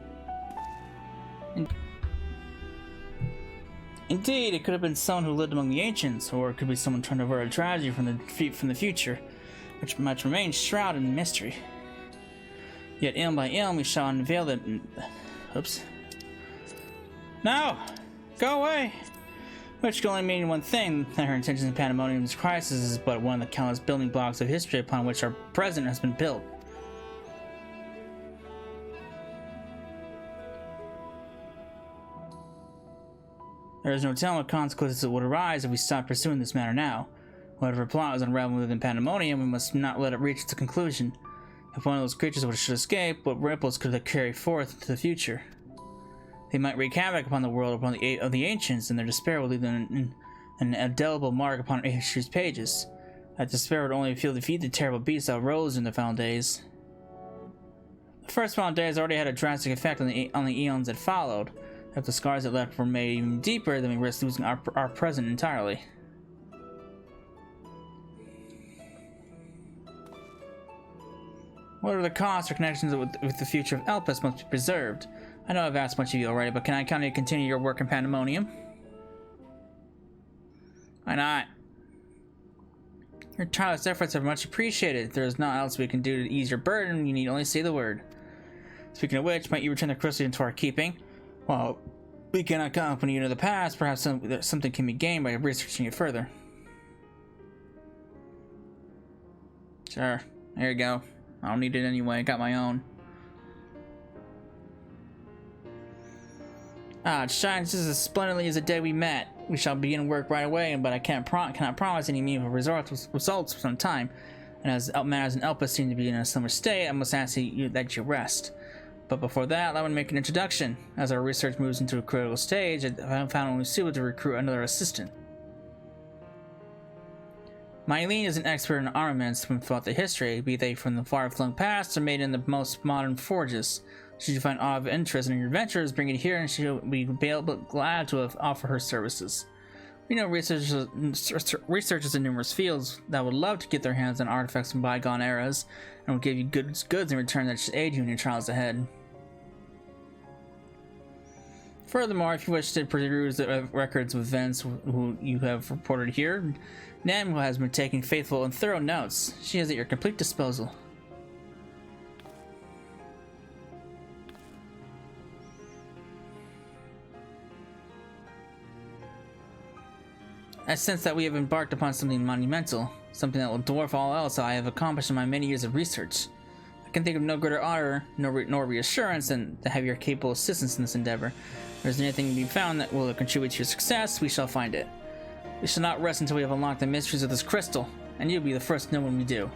Indeed, it could have been someone who lived among the ancients, or it could be someone trying to avert a tragedy from the future, which much remains shrouded in mystery. Yet, ilm by ilm, we shall unveil that. Oops. No! Go away! Which can only mean one thing, that her intentions in Pandæmonium's crisis is but one of the countless building blocks of history upon which our present has been built. There is no telling what consequences would arise if we stop pursuing this matter now. Whatever plot is unraveled within Pandæmonium, we must not let it reach its conclusion. If one of those creatures should escape, what ripples could it carry forth into the future? They might wreak havoc upon the world of the ancients, and their despair would leave an indelible mark upon history's pages. That despair would only defeat the terrible beasts that rose in the final days. The first final days already had a drastic effect on the eons that followed. If the scars that left were made even deeper, then we risk losing our present entirely. What are the costs or connections with the future of Elpis must be preserved? I know I've asked much of you already, but can I kind of continue your work in Pandæmonium? Why not? Your tireless efforts are much appreciated. If there is naught else we can do to ease your burden, you need only say the word. Speaking of which, might you return the crystal into our keeping? Well, we cannot accompany you to the past. Perhaps something can be gained by researching it further. Sure. There you go. I don't need it anyway. I got my own. Ah, it shines just as splendidly as the day we met. We shall begin work right away, but I cannot promise any meaningful results for some time. And as matters in Elpis seem to be in a similar state, I must ask you that you rest. But before that, I want to make an introduction. As our research moves into a critical stage, I have found only suitable to recruit another assistant. Mylene is an expert in armaments from throughout the history, be they from the far-flung past or made in the most modern forges. Should you find aught of interest in your adventures, bring it here and she'll be glad to offer her services. We know researchers in numerous fields that would love to get their hands on artifacts from bygone eras and will give you goods in return that should aid you in your trials ahead. Furthermore, if you wish to peruse the records of events who you have reported here, Nam has been taking faithful and thorough notes. She is at your complete disposal. I sense that we have embarked upon something monumental, something that will dwarf all else I have accomplished in my many years of research. I can think of no greater honor nor reassurance than to have your capable assistance in this endeavor. If there's anything to be found that will contribute to your success, we shall find it. We shall not rest until we have unlocked the mysteries of this crystal, and you'll be the first to know when we do.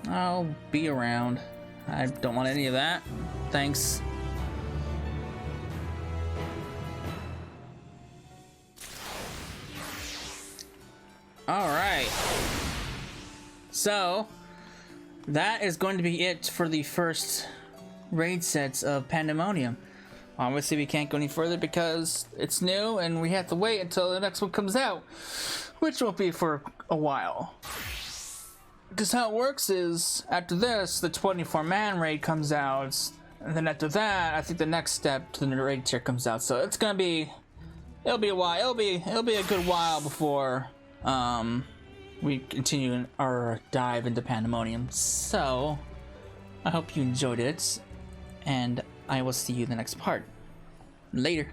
I'll be around. I don't want any of that. Thanks. Alright. So, that is going to be it for the first raid sets of Pandæmonium. Obviously, we can't go any further because it's new and we have to wait until the next one comes out, which will be for a while. Because how it works is, after this, the 24-man raid comes out, and then after that, I think the next step to the raid tier comes out. So it's gonna be, it'll be a while. It'll be a good while before we continue our dive into Pandæmonium. So I hope you enjoyed it, and I will see you in the next part. Later.